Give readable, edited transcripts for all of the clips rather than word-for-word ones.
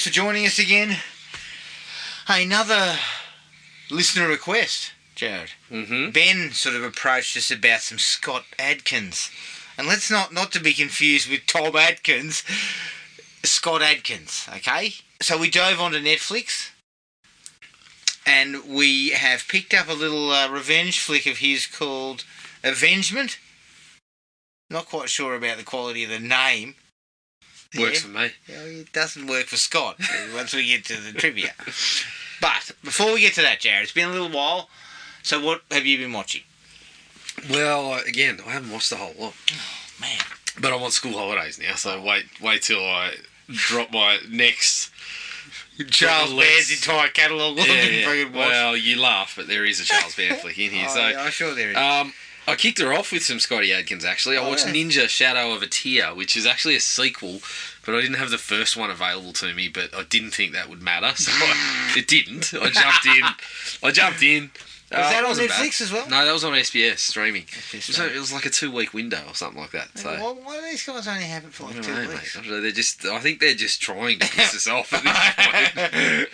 thanks for joining us again. Hey, another listener request, Jared. Mm-hmm. Ben sort of approached us about some Scott Adkins. And let's not to be confused with Tom Atkins, Scott Adkins, okay? So we dove onto Netflix, and we have picked up a little revenge flick of his called Avengement. Not quite sure about the quality of the name. Works for me. It doesn't work for Scott once we get to the trivia. But before we get to that, Jared, it's been a little while. So what have you been watching? Well, again, I haven't watched a whole lot. Oh, man. But I'm on school holidays now, so wait till I drop my next... Charles Band's entire catalogue. Yeah. Well, you laugh, but there is a Charles Band flick in here. I'm sure there is. I kicked her off with some Scotty Adkins, actually. I watched Ninja Shadow of a Tear, which is actually a sequel, but I didn't have the first one available to me, but I didn't think that would matter, so it didn't. I jumped in. Was that on Netflix as well? No, that was on SBS streaming. It was like a 2-week window or something like that. So. Why do these guys only have it for like 2 weeks? Mate. I think they're just trying to piss us off at this point.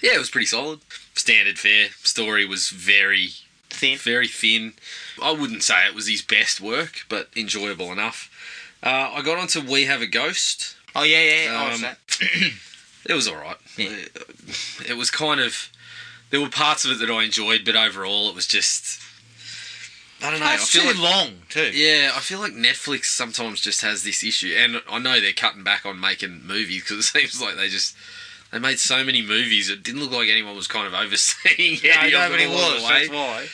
Yeah, it was pretty solid. Standard fare. Story was very thin. I wouldn't say it was his best work, but enjoyable enough. I got onto We Have a Ghost. Oh, yeah. I watched that. It was alright. Yeah. It was kind of... There were parts of it that I enjoyed, but overall it was just... I don't know. It's too long, too. Yeah, I feel like Netflix sometimes just has this issue. And I know they're cutting back on making movies because it seems like they made so many movies. It didn't look like anyone was kind of overseeing any of them nobody along was, the way. that's why.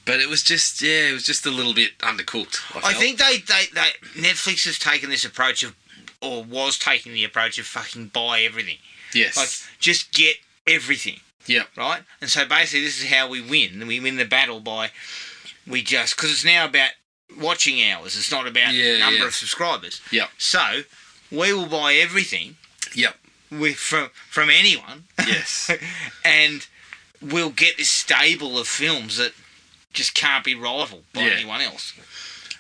But it was just, a little bit undercooked. I think they Netflix has taken this approach of, or was taking the approach of fucking buy everything. Yes. Like, just get everything. Yep. Right? And so basically this is how we win. We win the battle by, because it's now about watching hours. It's not about number of subscribers. Yep. So, we will buy everything. Yep. From anyone. Yes. And we'll get this stable of films that just can't be rivaled by anyone else.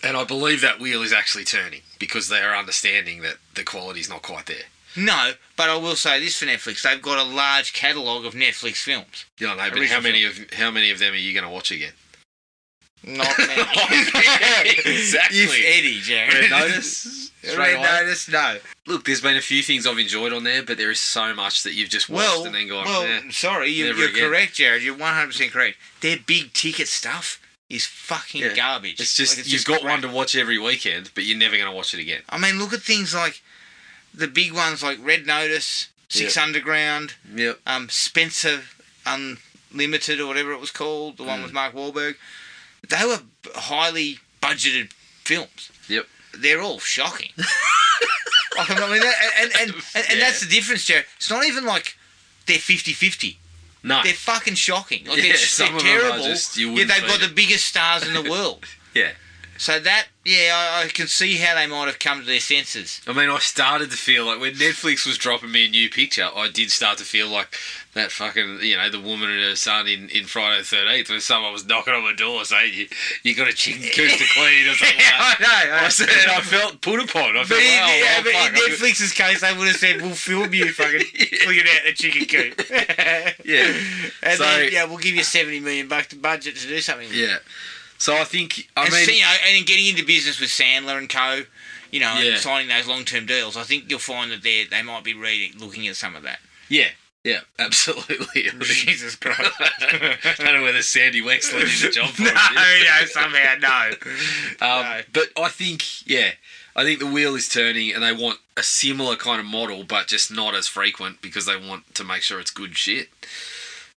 And I believe that wheel is actually turning because they are understanding that the quality's not quite there. No, but I will say this for Netflix: they've got a large catalogue of Netflix films. Yeah, no, but how many of them are you going to watch again? Not many. Exactly. If Eddie, Jared. Red Notice? Red Notice, no. Look, there's been a few things I've enjoyed on there, but there is so much that you've just watched and then gone, sorry, you're correct, Jared. You're 100% correct. Their big ticket stuff is fucking garbage. It's just, you've got one to watch every weekend, but you're never going to watch it again. I mean, look at things like the big ones like Red Notice, Six Underground, Spencer Unlimited or whatever it was called, the one with Mark Wahlberg. They were highly budgeted films. Yep. They're all shocking. And that's the difference, Jared. It's not even like they're 50-50. No. They're fucking shocking. Like, they're terrible. They've got the biggest stars in the world. Yeah. So that, I can see how they might have come to their senses. I mean, I started to feel like when Netflix was dropping me a new picture, I did start to feel like that fucking, the woman and her son in Friday the 13th when someone was knocking on my door saying, you got a chicken coop to clean or something like that. I felt put upon. But in Netflix's case, they would have said, we'll film you fucking cleaning out the chicken coop. Yeah. And then, we'll give you $70 million to budget to do something with it. Yeah. So I think, and getting into business with Sandler and co, and signing those long-term deals, I think you'll find that they might be looking at some of that. Yeah, absolutely. Jesus Christ. I don't know whether Sandy Wexler is a job for somehow, no. But I think the wheel is turning and they want a similar kind of model, but just not as frequent because they want to make sure it's good shit.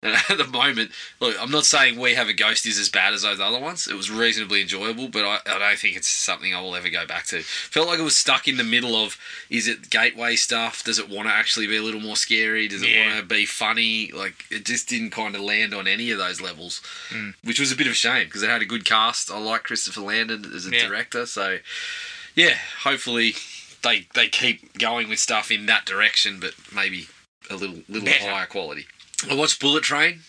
And at the moment, look, I'm not saying We Have a Ghost is as bad as those other ones. It was reasonably enjoyable, but I don't think it's something I will ever go back to. Felt like it was stuck in the middle of, is it gateway stuff? Does it want to actually be a little more scary? Does it want to be funny? Like, it just didn't kind of land on any of those levels, which was a bit of a shame because it had a good cast. I like Christopher Landon as a director, so hopefully they keep going with stuff in that direction, but maybe a little higher quality. I watched Bullet Train.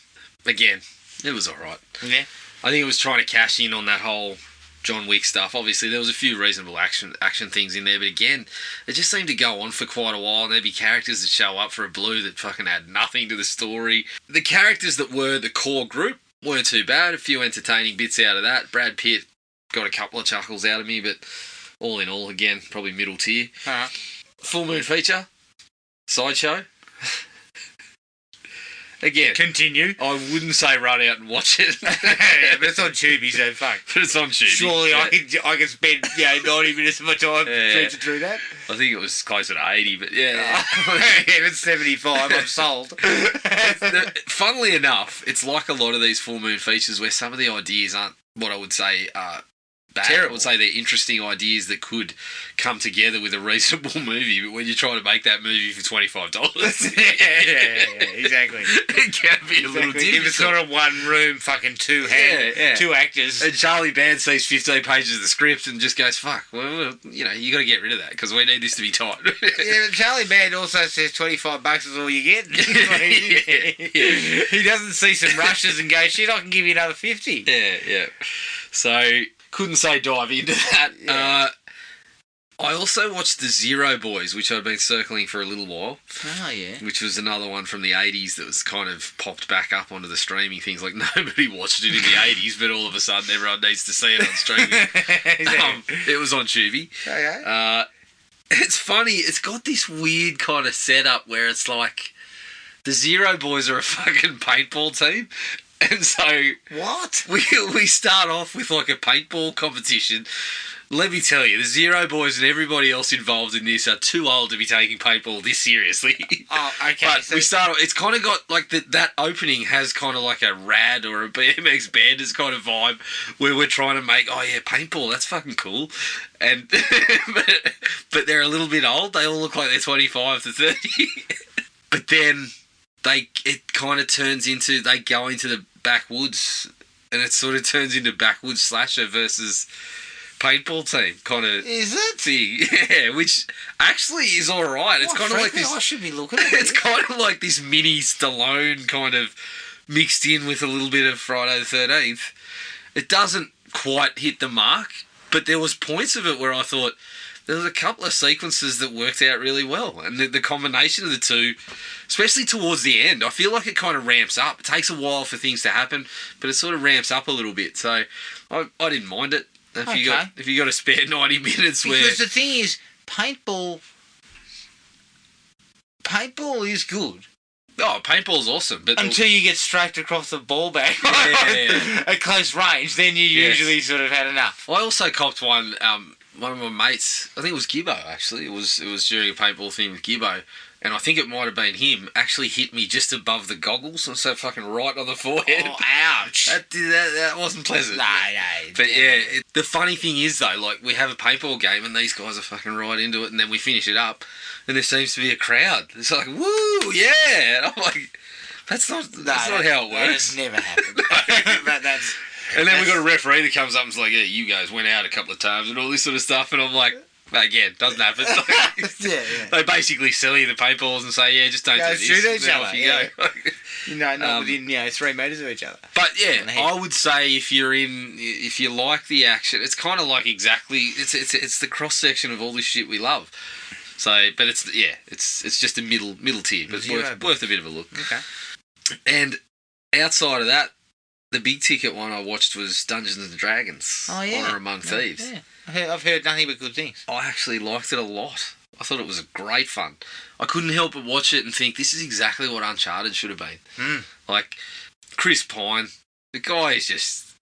Again, it was alright. Yeah. I think it was trying to cash in on that whole John Wick stuff. Obviously, there was a few reasonable action things in there, but again, it just seemed to go on for quite a while, and there'd be characters that show up for a blue that fucking had nothing to the story. The characters that were the core group weren't too bad. A few entertaining bits out of that. Brad Pitt got a couple of chuckles out of me, but all in all, again, probably middle tier. Full moon feature. Sideshow. Again, continue. I wouldn't say run out and watch it. Yeah, but it's on Tubi, so fuck. But it's on Tubi. Surely I can spend 90 minutes of my time trying to do that. I think it was closer to 80, but yeah. If it's 75, I'm sold. Funnily enough, it's like a lot of these full moon features where some of the ideas aren't what I would say are bad. Terrible. I would say they're interesting ideas that could come together with a reasonable movie, but when you're trying to make that movie for $25... yeah, exactly. It can be a little difficult. If it's not a one-room fucking two actors. And Charlie Band sees 15 pages of the script and just goes, fuck, well, you got to get rid of that because we need this to be tight. Yeah, but Charlie Band also says $25 is all you get. He doesn't see some rushes and go, shit, I can give you another 50. Yeah. So... couldn't say dive into that. Yeah. I also watched The Zero Boys, which I'd been circling for a little while. Oh, yeah. Which was another one from the 80s that was kind of popped back up onto the streaming things. Like, nobody watched it in the 80s, but all of a sudden everyone needs to see it on streaming. It was on Tubi. Okay. It's funny. It's got this weird kind of setup where it's like the Zero Boys are a fucking paintball team. And so... what? We start off with like a paintball competition. Let me tell you, the Zero Boys and everybody else involved in this are too old to be taking paintball this seriously. Oh, okay. But so we start off... it's kind of got like that opening has kind of like a rad or a BMX Bandits kind of vibe where we're trying to make, oh yeah, paintball, that's fucking cool. And but they're a little bit old. They all look like they're 25 to 30. But then... it kind of turns into, they go into the backwoods and it sort of turns into backwoods slasher versus paintball team kind of is it thing. Yeah, which actually is alright. It's kind of like this, I should be looking at it's kind of like this mini Stallone kind of mixed in with a little bit of Friday the 13th. It doesn't quite hit the mark, but there was points of it where I thought there was a couple of sequences that worked out really well. And the combination of the two, especially towards the end, I feel like it kind of ramps up. It takes a while for things to happen, but it sort of ramps up a little bit. So I didn't mind it. If you got a spare 90 minutes because the thing is, paintball is good. Oh, paintball's awesome. But until you get strafed across the ball bag at close range, then you usually sort of had enough. I also copped one of my mates, I think it was Gibbo actually, it was during a paintball thing with Gibbo, and I think it might have been him, actually hit me just above the goggles, and so fucking right on the forehead. Oh, ouch. That wasn't pleasant. No. But yeah, the funny thing is though, like we have a paintball game and these guys are fucking right into it, and then we finish it up, and there seems to be a crowd. It's like, woo, yeah! And I'm like, that's not how it works. That's never happened. That's... And then we got a referee that comes up and is like, yeah, you guys went out a couple of times and all this sort of stuff. And I'm like, again, doesn't happen. Yeah. They basically sell you the paintballs and say, yeah, just don't do this. Shoot each other. Off you go. Not within 3 metres of each other. But yeah, I would say if you like the action, it's kind of like it's the cross section of all this shit we love. So, but it's just a middle tier, but it's worth a bit of a look. Okay. And outside of that, the big ticket one I watched was Dungeons and Dragons. Oh, yeah. Honor Among Thieves. Yeah. I've heard nothing but good things. I actually liked it a lot. I thought it was great fun. I couldn't help but watch it and think, this is exactly what Uncharted should have been. Like, Chris Pine, the guy is just...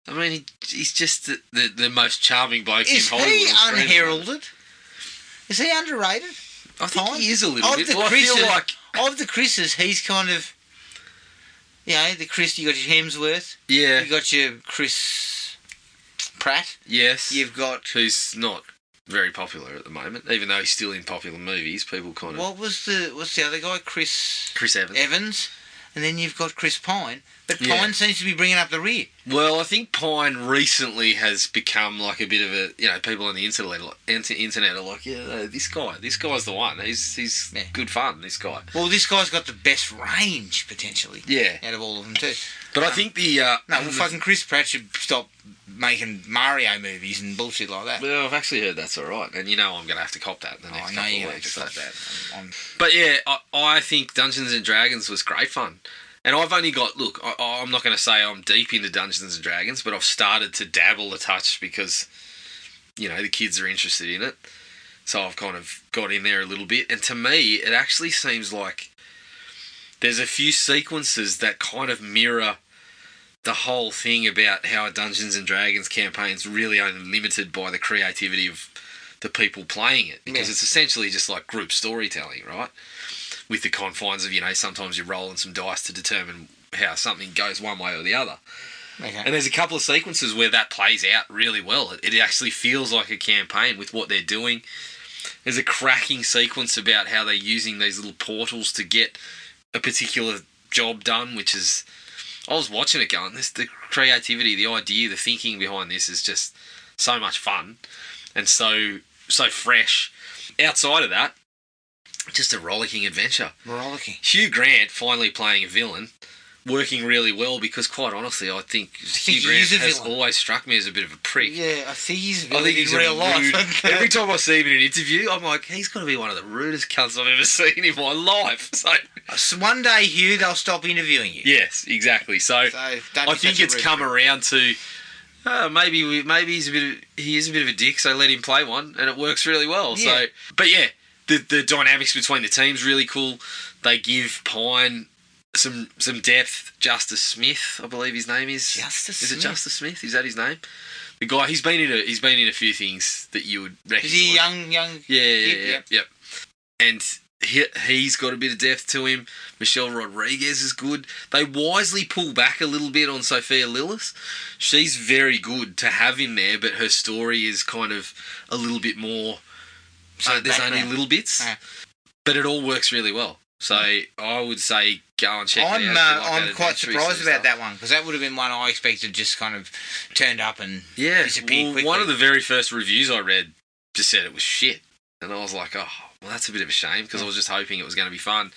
I mean, he's just the most charming bloke in Hollywood. Is he unheralded? Is he underrated? I think he is a little bit. I feel like... Of the Chris's, he's kind of... the Chris, you got your Hemsworth. Yeah. You got your Chris Pratt. Yes. You've got... who's not very popular at the moment, even though he's still in popular movies. People kind of... what's the other guy? Chris Evans. And then you've got Chris Pine. But Pine seems to be bringing up the rear. Well, I think Pine recently has become like a bit of a... people on the internet are like, this guy's the one. He's good fun, this guy. Well, this guy's got the best range, potentially. Yeah. Out of all of them, too. But I think the... No, well, fucking Chris Pratt should stop making Mario movies and bullshit like that. Well, I've actually heard that's alright, and you know I'm going to have to cop that in the next couple of weeks. I know you're going to have to cop that. But yeah, I think Dungeons and Dragons was great fun. And I've only got... Look, I'm not going to say I'm deep into Dungeons and Dragons, but I've started to dabble a touch because, you know, the kids are interested in it. So I've kind of got in there a little bit. And to me, it actually seems like there's a few sequences that kind of mirror the whole thing about how a Dungeons and Dragons campaign's really only limited by the creativity of the people playing it. Because it's essentially just like group storytelling, right? With the confines of, you know, sometimes you're rolling some dice to determine how something goes one way or the other. Okay. And there's a couple of sequences where that plays out really well. It actually feels like a campaign with what they're doing. There's a cracking sequence about how they're using these little portals to get a particular job done, which is... I was watching it going, the creativity, the idea, the thinking behind this is just so much fun and so fresh. Outside of that, just a rollicking adventure. Hugh Grant finally playing a villain, working really well because, quite honestly, I think Hugh Grant has always struck me as a bit of a prick. Yeah, I think he's a villain in real life. Every time I see him in an interview, I'm like, he's got to be one of the rudest cunts I've ever seen in my life. So one day, Hugh, they'll stop interviewing you. Yes, exactly. So I think it's come around to maybe he is a bit of a dick, so let him play one, and it works really well. Yeah. So, but yeah, the dynamics between the teams really cool. They give Pine some depth. Justice Smith, I believe his name is. Is it Justice Smith? Is that his name? The guy, he's been in a few things that you would recognise. Is he young? Yeah. And he's got a bit of depth to him. Michelle Rodriguez is good. They wisely pull back a little bit on Sophia Lillis. She's very good to have in there, but her story is kind of a little bit more... there's only little bits, but it all works really well. So I would say go and check it out. I'm quite surprised about that one, because that would have been one I expected just kind of turned up and disappeared quickly. One of the very first reviews I read just said it was shit. And I was like, oh, well, that's a bit of a shame, because I was just hoping it was going to be fun.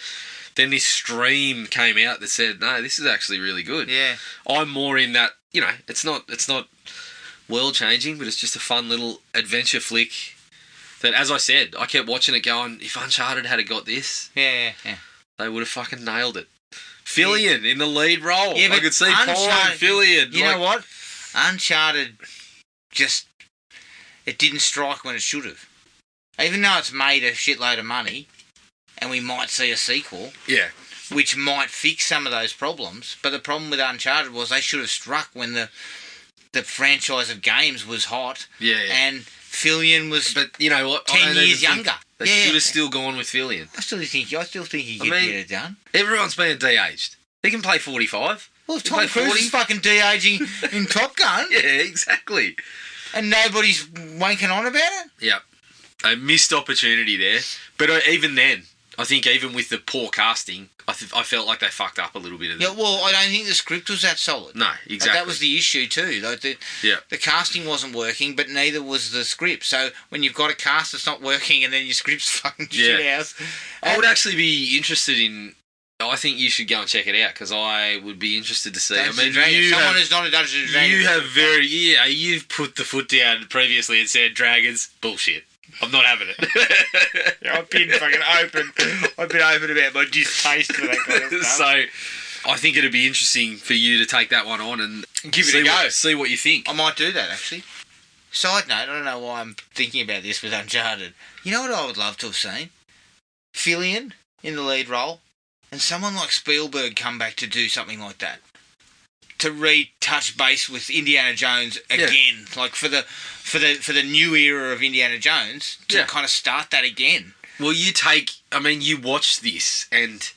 Then this stream came out that said, no, this is actually really good. Yeah. I'm more in that, you know, it's not world-changing, but it's just a fun little adventure flick that, as I said, I kept watching it going, if Uncharted had got this, yeah, they would have fucking nailed it. Fillion in the lead role. Yeah, I could see Paul and Fillion. You know what? Uncharted it didn't strike when it should have. Even though it's made a shitload of money, and we might see a sequel, which might fix some of those problems, but the problem with Uncharted was they should have struck when the franchise of games was hot, and Fillion was, but you know what, 10 years younger. They should have still gone with Fillion. I still think he could get it done. Everyone's being de-aged. He can play 45. Well, if Tom Cruise is fucking de-aging in Top Gun. Yeah, exactly. And nobody's wanking on about it? Yep. A missed opportunity there. But even then, I think even with the poor casting, I felt like they fucked up a little bit of it. Yeah, well, I don't think the script was that solid. No, exactly. That was the issue too. Like the casting wasn't working, but neither was the script. So when you've got a cast that's not working and then your script's fucking shit house... I would actually be interested in... I think you should go and check it out, because I would be interested to see. Dungeons and Dragons. Someone who's not a Dungeons and Dragons. You have you've put the foot down previously and said dragons, bullshit. I'm not having it. I've been fucking open. I've been open about my distaste for that kind of stuff. So I think it'd be interesting for you to take that one on and give it a go. See what you think. I might do that, actually. Side note, I don't know why I'm thinking about this with Uncharted. You know what I would love to have seen? Fillion in the lead role, and someone like Spielberg come back to do something like that. To retouch base with Indiana Jones again, like for the new era of Indiana Jones, to kind of start that again. Well, you watch this, and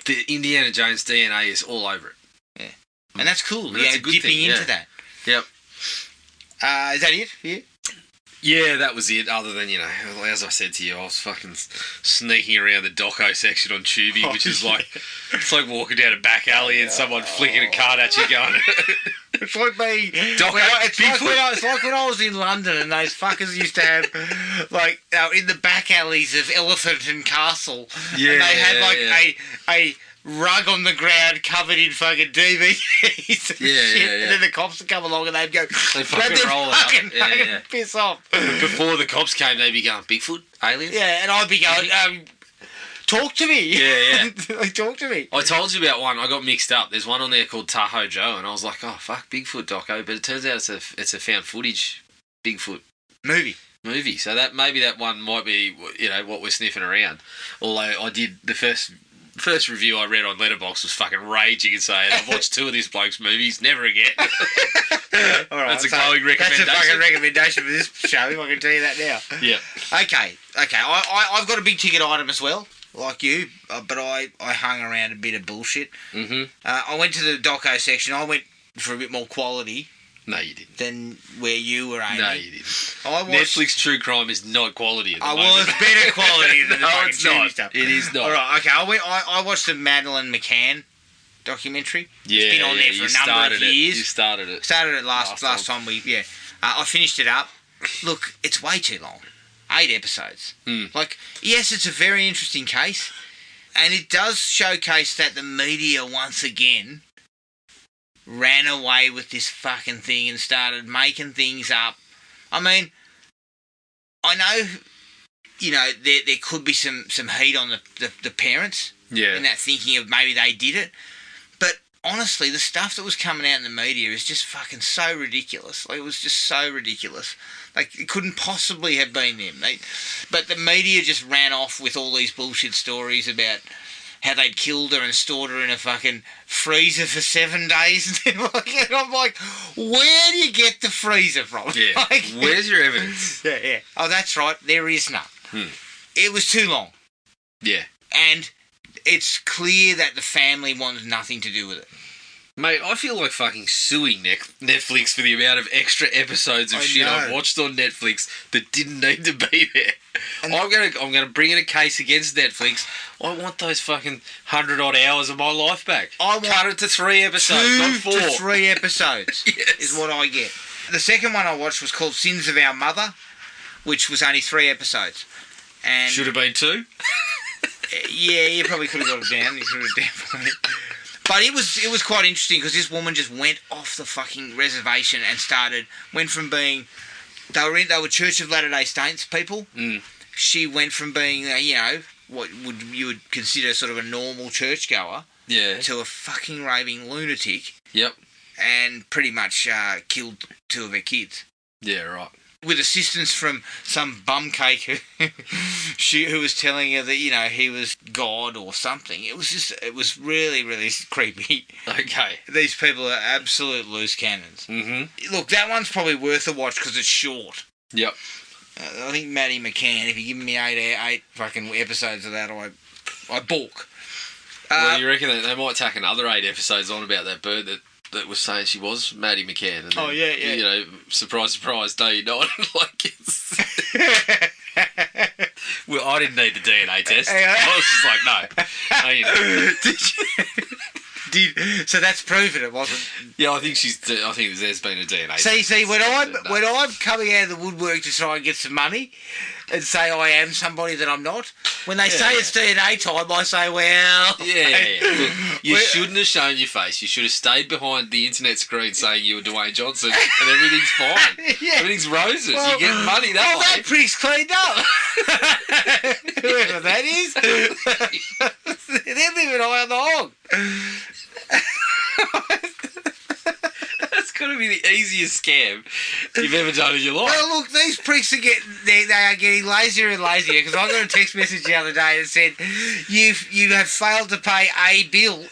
the Indiana Jones DNA is all over it. Yeah, and that's cool. That's a good dipping thing, into that. Yep. Is that it for you? Yeah, that was it. Other than, as I said to you, I was fucking sneaking around the doco section on Tubi, which is like, it's like walking down a back alley and someone flicking a card at you going... It's like me. It's like when I was in London and those fuckers used to have, in the back alleys of Elephant and Castle, and they had a rug on the ground covered in fucking DVDs and shit. Yeah. And then the cops would come along and they'd go, They fucking roll out. Yeah. Piss off. Before the cops came, they'd be going, Bigfoot? Aliens? Yeah, and I'd be going, talk to me. Yeah. Like, talk to me. I told you about one. I got mixed up. There's one on there called Tahoe Joe, and I was like, oh, fuck, Bigfoot doco. But it turns out it's a found footage Bigfoot movie. So that one might be, what we're sniffing around. Although I did the first review I read on Letterboxd was fucking raging and saying, I've watched 2 of this bloke's movies, never again. All right, that's a glowing recommendation. That's a fucking recommendation for this show, if I can tell you that now. Yeah. Okay. I've got a big ticket item as well, like you, but I hung around a bit of bullshit. Mm-hmm. I went to the doco section. I went for a bit more quality. No, you didn't. Than where you were aiming. No, you didn't. Netflix true crime is not quality at the moment. Well, it's better quality than the fucking it's not. stuff. It is not. All right, okay. I watched the Madeleine McCann documentary. Yeah, it's been on there for a number of years. You started it. Started it last time we. Yeah, I finished it up. Look, it's way too long. 8 episodes. Like, yes, it's a very interesting case, and it does showcase that the media once again ran away with this fucking thing and started making things up. I mean, I know, there could be some heat on the parents. Yeah. In that thinking of maybe they did it. But honestly, the stuff that was coming out in the media is just fucking so ridiculous. Like, it was just so ridiculous. Like, it couldn't possibly have been them. But the media just ran off with all these bullshit stories about how they'd killed her and stored her in a fucking freezer for 7 days. And I'm like, where do you get the freezer from? Yeah. Like, where's your evidence? Yeah. Oh, that's right. There is none. It was too long. Yeah. And it's clear that the family wants nothing to do with it. Mate, I feel like fucking suing Netflix for the amount of extra episodes of shit I've watched on Netflix that didn't need to be there. And I'm gonna bring in a case against Netflix. I want those fucking 100-odd hours of my life back. Cut it to 3 episodes, not 4. 2 to 3 episodes is what I get. The second one I watched was called Sins of Our Mother, which was only 3 episodes. And should have been 2. Yeah, you probably could have got it down. You could have definitely. But it was quite interesting because this woman just went off the fucking reservation and went from being, they were Church of Latter-day Saints people. She went from being, what you would consider sort of a normal churchgoer, to a fucking raving lunatic. Yep. And pretty much killed 2 of her kids. Yeah, right. With assistance from some bumcake who was telling her that, he was God or something. It was really, really creepy. Okay. These people are absolute loose cannons. Mm-hmm. Look, that one's probably worth a watch because it's short. Yep. I think Maddie McCann, if you give me 8 fucking episodes of that, I balk. Well, you reckon that they might tack another 8 episodes on about that bird that was saying she was Maddie McCann. And then, yeah. Surprise, surprise, no, you're not. Like, it's... Well, I didn't need the DNA test. I was just like, no. Did you? So that's proven it wasn't. Yeah, I think there's been a DNA test. See, when I'm coming out of the woodwork to try and get some money and say I am somebody that I'm not, when they say it's DNA time, I say, well... Yeah. Look, you shouldn't have shown your face. You should have stayed behind the internet screen saying you were Dwayne Johnson and everything's fine. Everything's roses. Well, you get money that way. That prick's cleaned up. Whoever that is. They're living high on the hog. That's got to be the easiest scam you've ever done in your life. Well, look, these pricks are getting lazier and lazier because I got a text message the other day that said, you have failed to pay a bill.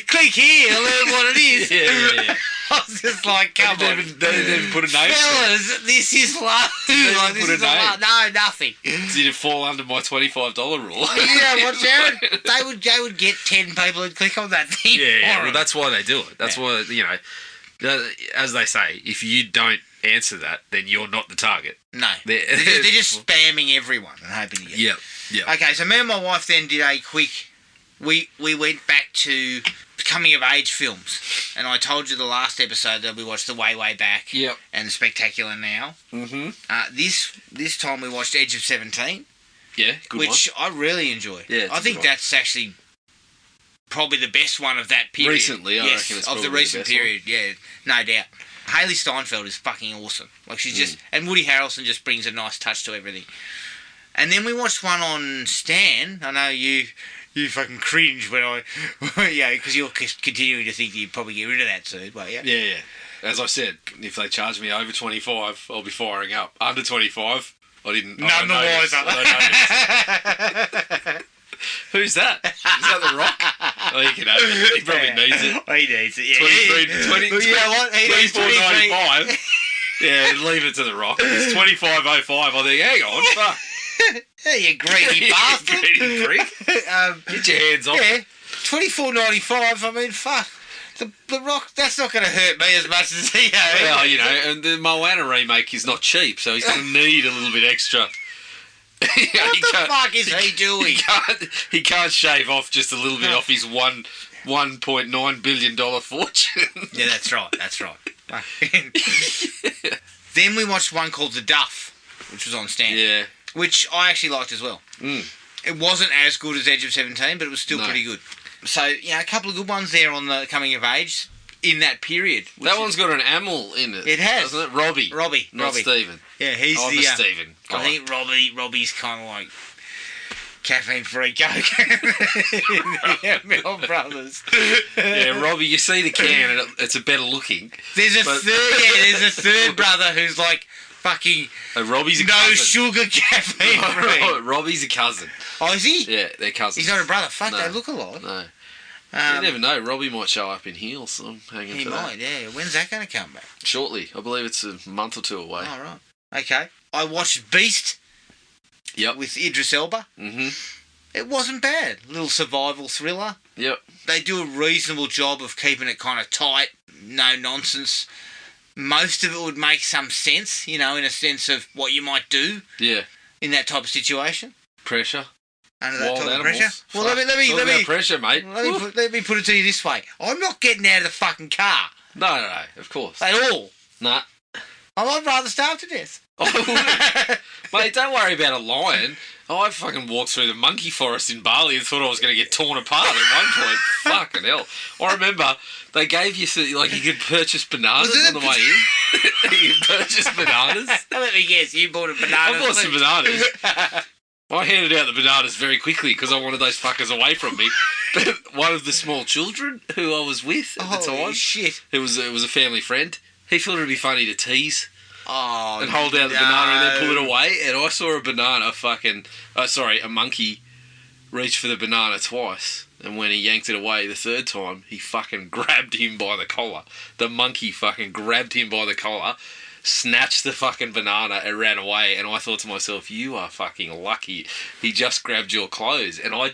Click here, learn what it is. Yeah. I was just like, come on. They didn't even put a name. Fellas, this is low. Like, this is low. No, nothing. Did it fall under my $25 rule? You know what, Jared? They would get 10 people who'd click on that thing. Yeah. Well, that's why they do it. That's why, as they say, if you don't answer that, then you're not the target. No. They're just spamming everyone and hoping to get it. Yeah. Okay, so me and my wife then did a quick... We went back to coming-of-age films. And I told you the last episode that we watched The Way, Way Back and The Spectacular Now. Mm-hmm. This time we watched Edge of 17. Yeah, good which I really enjoy. Yeah, I think that's actually probably the best one of that period. Recently, I reckon it's of the probably recent the best period. Yeah, no doubt. Haley Steinfeld is fucking awesome. Like she's just, and Woody Harrelson just brings a nice touch to everything. And then we watched one on Stan. I know you fucking cringe when I, because you're continuing to think that you'd probably get rid of that soon, but yeah. Yeah. As I said, if they charge me over 25, I'll be firing up. Under 25, I didn't. None the wiser. Who's that? Is that The Rock? Oh, he can have it. He probably needs it. He needs it, yeah. 23, Well, you know what? He needs 24.95. Yeah, leave it to The Rock. It's 25.05. I think, hang on, fuck. Hey, you greedy bastard. Greedy prick. Get your hands off. Yeah, 24.95. I mean, fuck. The Rock, that's not going to hurt me as much as he has. Well, and the Moana remake is not cheap, so he's going to need a little bit extra. What the fuck is he doing? He can't shave off just a little bit off his $1.9 billion fortune. Yeah, that's right. Then we watched one called The Duff, which was on Stan. Yeah. Which I actually liked as well. It wasn't as good as Edge of 17, but it was still pretty good. So, a couple of good ones there on the coming of age in that period. That one's got an Amel in it. It has. Doesn't it? Robbie. Not Stephen. Yeah, he's the Stephen. I think Robbie's kind of like caffeine-free Coke. Yeah, Mel Brothers. Yeah, Robbie, you see the can and it's a better looking. There's a third brother who's like fucking Robbie's a no cousin. Sugar caffeine-free. Robbie's a cousin. Oh, is he? Yeah, they're cousins. He's not a brother. Fuck, No. they look alike. No. You never know. Robbie might show up in heels. So I'm hanging He for might, that. yeah. When's that going to come back? Shortly. I believe it's a month or two away. Oh, right. Okay. I watched Beast Yep. with Idris Elba. Mm-hmm. It wasn't bad. Little survival thriller. Yep. They do a reasonable job of keeping it kind of tight, no nonsense. Most of it would make some sense, in a sense of what you might do Yeah. in that type of situation. Pressure. Under that Wild type animals. of pressure. Well, Fuck. let Talk about me pressure, mate. let me put it to you this way. I'm not getting out of the fucking car No, of course. at all. Nah. I'd rather starve to death. Mate, don't worry about a lion. I fucking walked through the monkey forest in Bali and thought I was going to get torn apart at one point. Fucking hell. I remember they gave you, you could purchase bananas on the way in. You could purchase bananas. Let me guess, you bought a banana. I bought some bananas. I handed out the bananas very quickly because I wanted those fuckers away from me. But one of the small children who I was with at the time, Holy shit. it was a family friend, he thought it'd be funny to tease. Oh, And hold out the banana and then pull it away. And I saw a monkey reach for the banana twice. And when he yanked it away the third time, he fucking grabbed him by the collar. The monkey fucking grabbed him by the collar, snatched the fucking banana and ran away. And I thought to myself, you are fucking lucky. He just grabbed your clothes. And I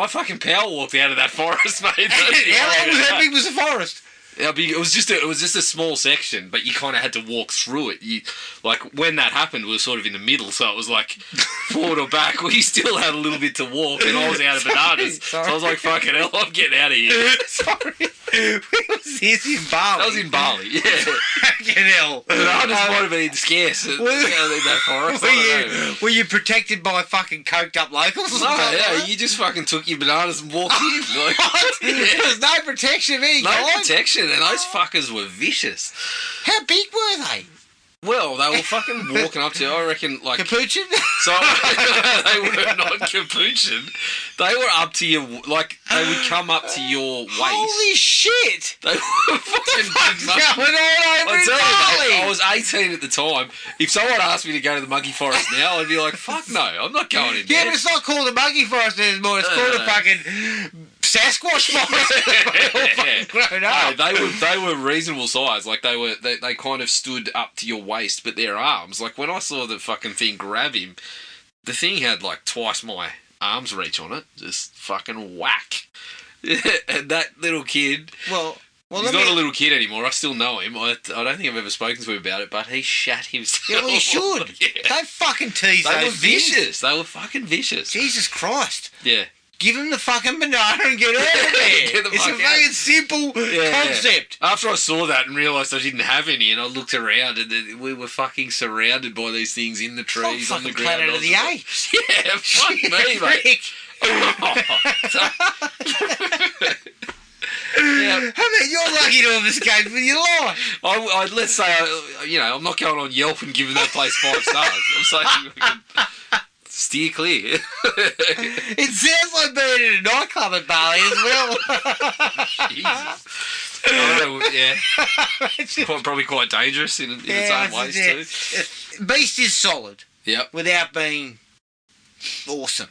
fucking power walked out of that forest, mate. How big was the forest? It was just a small section, but you kind of had to walk through it. When that happened, we were sort of in the middle, so it was like forward or back. We still had a little bit to walk, and I was out of bananas. Sorry. So I was like, "Fucking hell, I'm getting out of here." Sorry. Where was this? In Bali? That was in Bali. Yeah. Fucking hell. Bananas might have been scarce in that forest. Were you protected by fucking coked up locals? No, yeah, you just fucking took your bananas and walked in. There was no protection, No protection, and those fuckers were vicious. How big were they? Well, they were fucking walking up to, I reckon, Capuchin? So, they were not capuchin. They were up to your, they would come up to your waist. Holy shit! They were fucking What's going on over in Bali? I was 18 at the time. If someone asked me to go to the monkey forest now, I'd be like, fuck no, I'm not going in there. Yeah, but it's not called a monkey forest anymore. It's called a fucking Sasquatch forest. Grown up. No, they were reasonable size. They kind of stood up to your waist, but their arms, when I saw the fucking thing grab him, the thing had twice my arm's reach on it. Just fucking whack. And that little kid. Well, he's not a little kid anymore. I still know him. I don't think I've ever spoken to him about it, but he shat himself. Yeah, well, you should. Yeah. Don't fucking tease They those were vicious. things. They were fucking vicious. Jesus Christ. Yeah. give him the fucking banana and get out of there. It's a fucking simple concept. After I saw that and realised I didn't have any, and I looked around, and we were fucking surrounded by these things in the trees on the ground. Planet of the Apes. Yeah, fuck me, mate. Yeah. I mean, you're lucky to have escaped with your life. Let's say, I'm not going on Yelp and giving that place 5 stars. I'm saying we can steer clear. It sounds like being in a nightclub at Bali as well. Jesus. Yeah. Probably quite dangerous in its own ways too. Beast is solid. Yep. Without being awesome.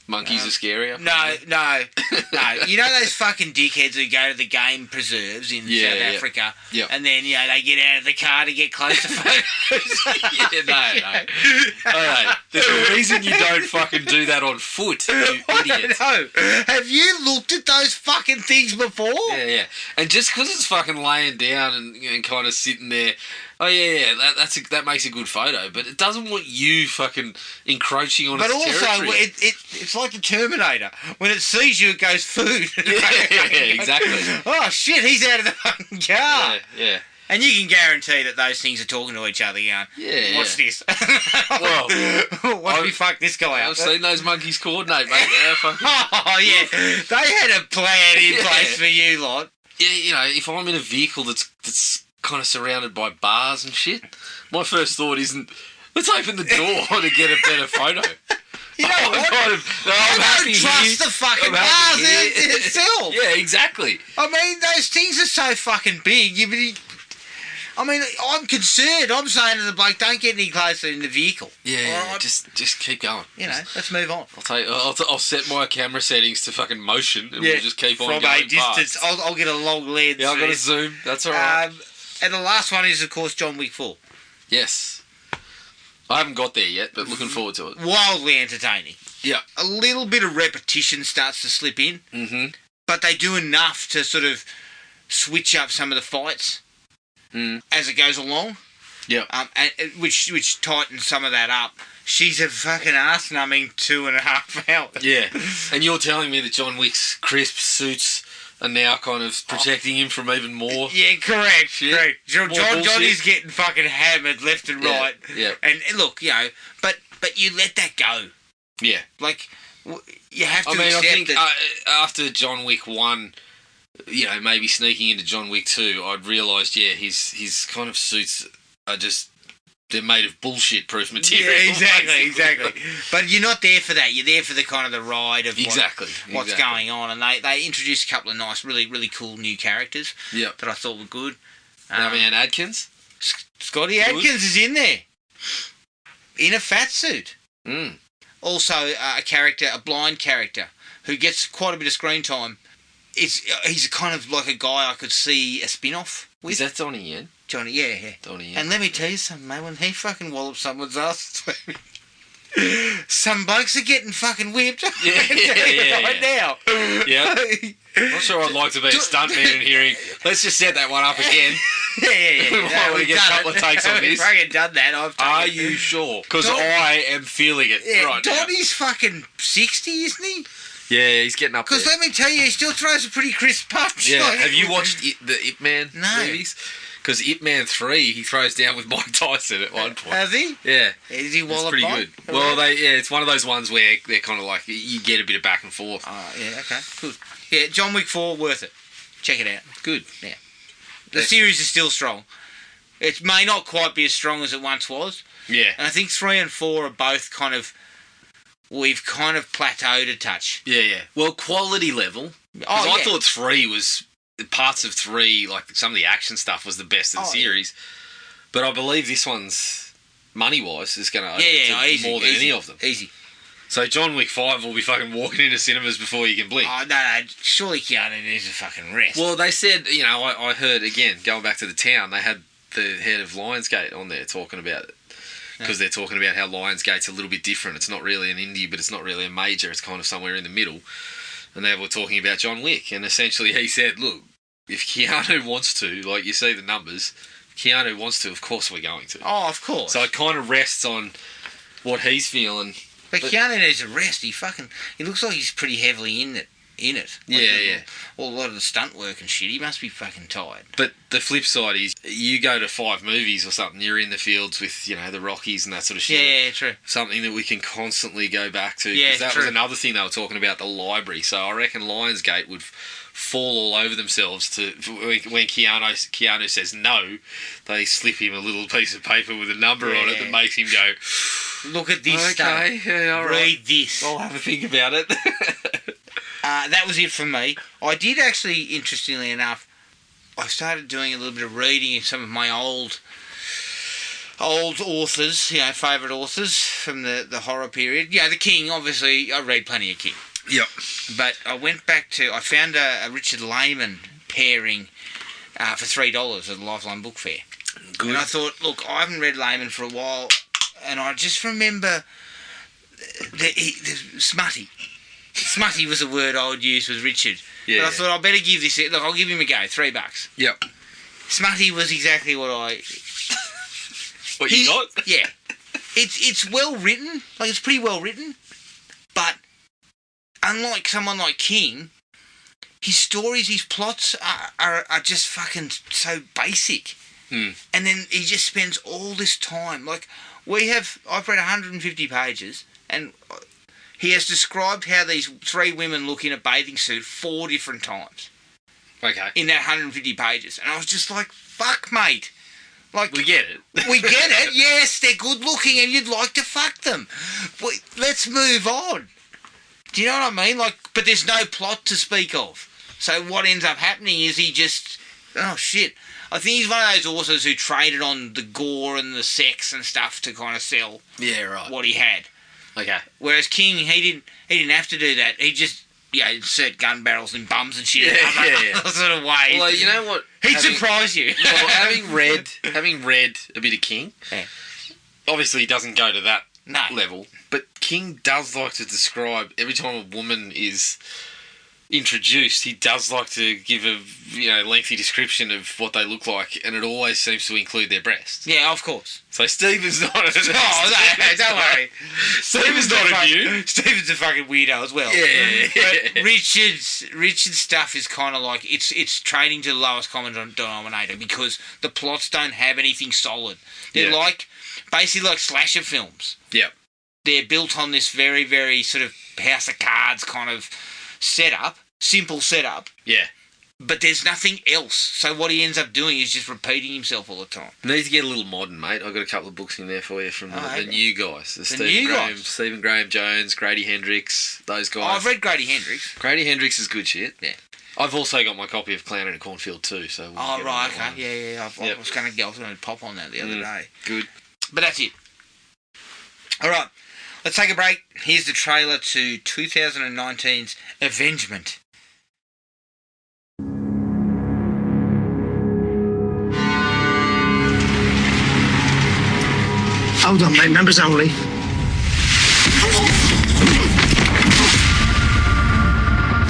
Monkeys are scarier. No. You know those fucking dickheads who go to the game preserves in South Africa, and then they get out of the car to get close to photos. No. There's a reason you don't fucking do that on foot, you idiot. No. Have you looked at those fucking things before? Yeah. And just because it's fucking laying down and kind of sitting there. Oh that makes a good photo, but it doesn't want you fucking encroaching on its territory. But also, it's like the Terminator. When it sees you, it goes food. Yeah, exactly. Oh shit, he's out of the fucking car. Yeah. And you can guarantee that those things are talking to each other, going, "What's this? Well, watch me fuck this guy out." I've seen those monkeys coordinate, mate. Oh yeah, they had a plan in place for you lot. Yeah, if I'm in a vehicle that's kind of surrounded by bars and shit, my first thought isn't, let's open the door to get a better photo. You know what? I don't trust the fucking bars in itself. Yeah, exactly. I mean, those things are so fucking big. I'm concerned. I'm saying to the bloke, don't get any closer in the vehicle. Yeah, just keep going. Let's move on. I'll set my camera settings to fucking motion, and we'll just keep on going from a distance. I'll get a long lens. Yeah, I've got a zoom. That's all right. And the last one is, of course, John Wick 4. Yes. I haven't got there yet, but looking forward to it. Wildly entertaining. Yeah. A little bit of repetition starts to slip in, but they do enough to sort of switch up some of the fights as it goes along. Yeah. Which tightens some of that up. She's a fucking ass-numbing 2.5 hours. Yeah. And you're telling me that John Wick's crisp suits are now kind of protecting him from even more. Yeah, correct. Johnny's getting fucking hammered left and right. Yeah. And look, but you let that go. Yeah. Like, you have to accept I think that. After John Wick 1, maybe sneaking into John Wick 2, I'd realised, his kind of suits are just, they're made of bullshit-proof material. Yeah, exactly. But you're not there for that. You're there for the kind of the ride of what's going on. And they introduced a couple of nice, really, really cool new characters that I thought were good. Man Adkins? Scotty Adkins is in there. In a fat suit. Mm. Also, a blind character, who gets quite a bit of screen time. He's kind of like a guy I could see a spin-off with. Is that Donnie Yen? Johnny, yeah. Donnie Yen. And let me tell you something, mate, when he fucking wallops someone's ass, some blokes are getting fucking whipped. Right now. Yeah. I'm not sure I'd like to be a stuntman and hearing, let's just set that one up again. Yeah. We might want to get a couple of takes on this. We've fucking done that. Are you sure? Because I am feeling it right now. Donnie's fucking 60, isn't he? Yeah, he's getting up there. Because let me tell you, he still throws a pretty crisp punch. Yeah, have you watched the Ip Man movies? Because Ip Man 3, he throws down with Mike Tyson at one point. Has he? Yeah. Is he walloped? It's pretty good. Well, it's one of those ones where they're kind of like, you get a bit of back and forth. Oh, yeah, okay, good. Yeah, John Wick 4, worth it. Check it out. Good. Yeah. The series is still strong. It may not quite be as strong as it once was. Yeah. And I think 3 and 4 are both we've kind of plateaued a touch. Yeah. Well, quality level. I thought 3 was, parts of 3, like some of the action stuff was the best of the series. But I believe this one's, money-wise, is going to open more than any of them. Easy. So John Wick 5 will be fucking walking into cinemas before you can blink. Oh, no, surely Keanu needs a fucking rest. Well, they said, I heard, again, going back to the town, they had the head of Lionsgate on there talking about it. Because they're talking about how Lionsgate's a little bit different. It's not really an indie, but it's not really a major. It's kind of somewhere in the middle. And they were talking about John Wick. And essentially he said, look, if Keanu wants to, like you see the numbers, Keanu wants to, of course we're going to. Oh, of course. So it kind of rests on what he's feeling But Keanu needs a rest. He looks like he's pretty heavily in it. Like a lot of the stunt work and shit. He must be fucking tired. But the flip side is, you go to 5 movies or something, you're in the fields with, the Rockies and that sort of shit. Yeah, true. Something that we can constantly go back to. Yeah, that was another thing they were talking about, the library. So I reckon Lionsgate would fall all over themselves when Keanu says no, they slip him a little piece of paper with a number on it that makes him go, look at this stuff. Yeah, all right. Read this. I'll have a think about it. That was it from me. I did actually, interestingly enough, I started doing a little bit of reading in some of my old authors, favourite authors from the horror period. The King, obviously, I read plenty of King. Yep. But I found a Richard Lehman pairing for $3 at the Lifeline Book Fair. Good. And I thought, look, I haven't read Lehman for a while, and I just remember smutty. Smutty was a word I would use with Richard. Yeah. But I thought, I better give this... Look, I'll give him a go. $3. Yep. Smutty was exactly what I... What you got? Yeah. It's well written. Like, it's pretty well written. But unlike someone like King, his stories, his plots are just fucking so basic. Mm. And then he just spends all this time. Like, I've read 150 pages, and... he has described how these 3 women look in a bathing suit 4 different times. Okay. In that 150 pages. And I was just like, fuck, mate. Like, we get it. We get it. Yes, they're good looking and you'd like to fuck them. Let's move on. Do you know what I mean? Like, but there's no plot to speak of. So what ends up happening is he just... Oh, shit. I think he's one of those authors who traded on the gore and the sex and stuff to kind of sell what he had. Okay. Whereas King, he didn't have to do that. He just, insert gun barrels in bums and shit. Yeah. Sort of way. Well, you know what? He'd surprise you. Well, having read a bit of King, obviously he doesn't go to that level, but King does like to describe, every time a woman is introduced, he does like to give a lengthy description of what they look like, and it always seems to include their breasts. Yeah, of course. So Stephen's not no, don't worry. Stephen's not immune. Stephen's a fucking weirdo as well. Yeah. But Richard's stuff is kind of like, it's trading to the lowest common denominator because the plots don't have anything solid. They're basically like slasher films. Yeah. They're built on this very, very sort of House of Cards kind of setup, simple setup. Yeah. But there's nothing else. So what he ends up doing is just repeating himself all the time. Needs to get a little modern, mate. I've got a couple of books in there for you from the new guys. Stephen Graham Jones, Grady Hendrix, those guys. Oh, I've read Grady Hendrix. Grady Hendrix is good shit. Yeah. I've also got my copy of Clown in a Cornfield too. So okay. Yeah. I was going to pop on that the other day. Good. But that's it. All right. Let's take a break. Here's the trailer to 2019's Avengement. Hold on, mate. Members only.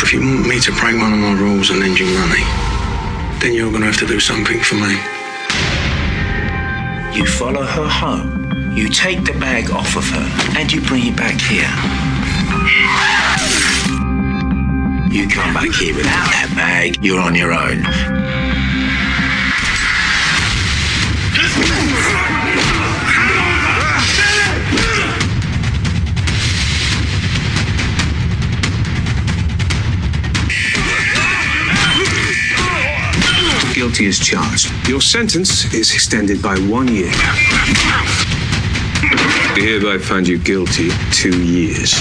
If you want me to break one of my rules and lend you money, then you're going to have to do something for me. You follow her home. You take the bag off of her and you bring it back here. You come back here without that bag, you're on your own. Guilty as charged. Your sentence is extended by 1 year. We hereby find you guilty 2 years.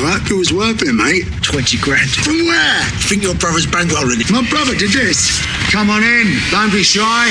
What was worth it, mate? 20 grand. From where? Think your brother's bankrolling it. My brother did this. Come on in. Don't be shy.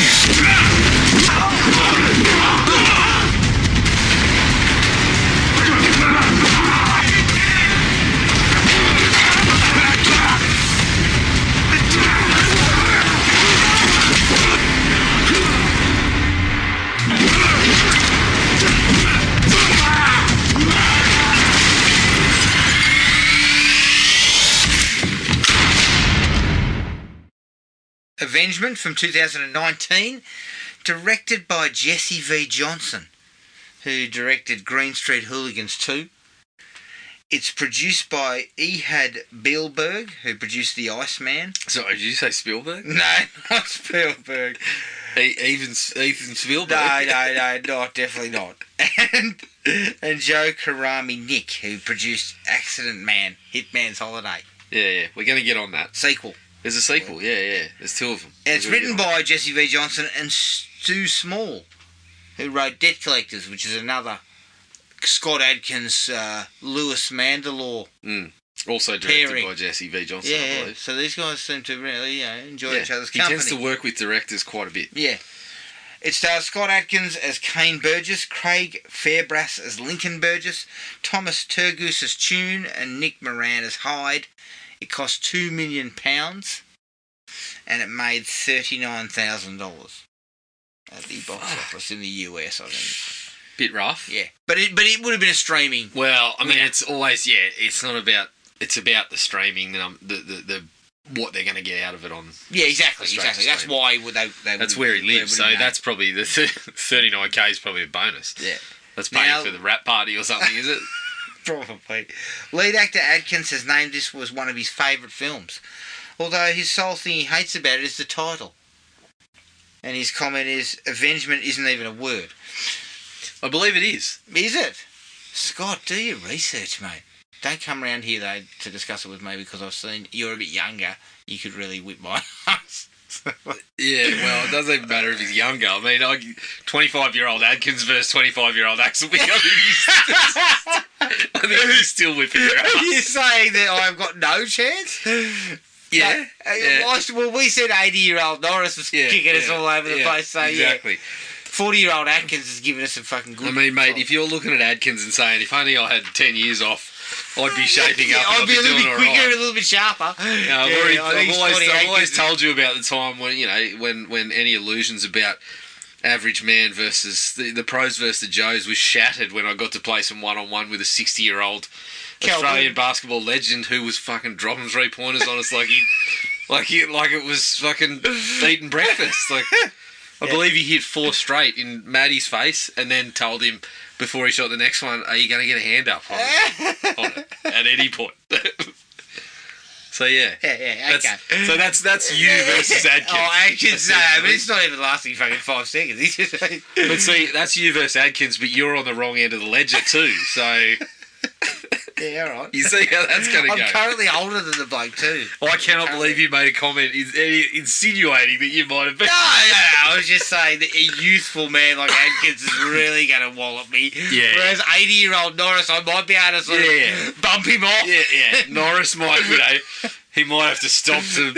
Avengement from 2019, directed by Jesse V. Johnson. who directed Green Street Hooligans 2. It's produced by Ehud Bielberg, who produced The Iceman. Sorry, did you say Spielberg? No, not Spielberg. Ethan Spielberg? No, not, definitely not. And Joe Karami Nick, who produced Accident Man, Hitman's Holiday. Yeah. We're going to get on that. Sequel. There's a sequel, yeah. There's two of them. And it's written by Jesse V. Johnson and Stu Small, who wrote Debt Collectors, which is another Scott Adkins, Lewis Mandalore. Also directed pairing by Jesse V. Johnson, I believe. So these guys seem to really enjoy each other's company. He tends to work with directors quite a bit. Yeah. It stars Scott Adkins as Kane Burgess, Craig Fairbrass as Lincoln Burgess, Thomas Turgoose as Tune, and Nick Moran as Hyde. It cost £2 million, and it made $39,000 at the box office in the US, I think. Bit rough. Yeah. But it would have been a streaming. Well, I mean, it's always, it's not about, it's about the streaming, the what they're going to get out of it on. Yeah, exactly. That's why that's where he lives, so that's probably, the 39K is probably a bonus. Yeah. That's paying for the rap party or something, is it? Probably. Lead actor Adkins has named this was one of his favourite films, although his sole thing he hates about it is the title. And his comment is, Avengement isn't even a word. I believe it is. Is it? Scott, do your research, mate. Don't come around here, though, to discuss it with me, because I've seen you're a bit younger. You could really whip my ass. Yeah, well, it doesn't even matter if he's younger. I mean, 25-year-old Adkins versus 25-year-old Axelby. I think he's still whipping your ass. Are you saying that I've got no chance? Yeah. Well, we said 80-year-old Norris was kicking us all over the place, so exactly. 40-year-old Atkins has given us some fucking good... I mean, mate, if you're looking at Adkins and saying, if only I had 10 years off, I'd be shaping up. I'd be a little bit quicker, right. a little bit sharper. I've always told you about the time when any illusions about average man versus the pros versus the Joes was shattered when I got to play some one-on-one with a 60-year-old Australian basketball legend who was fucking dropping 3-pointers on us like it was fucking eating breakfast. I believe he hit 4 straight in Maddie's face and then told him before he shot the next one, are you going to get a hand up on it at any point? So, yeah. Yeah, okay. So that's you versus Adkins. Oh, Adkins, no, but it's not even lasting fucking 5 seconds. But see, that's you versus Adkins, but you're on the wrong end of the ledger too, so... Yeah, all right. You see how that's going to go. I'm currently older than the bloke too. I cannot believe you made a comment insinuating that you might have been. No, I was just saying that a youthful man like Adkins is really going to wallop me. Yeah. Whereas 80-year-old Norris, I might be able to sort of bump him off. Yeah. Norris might, he might have to stop to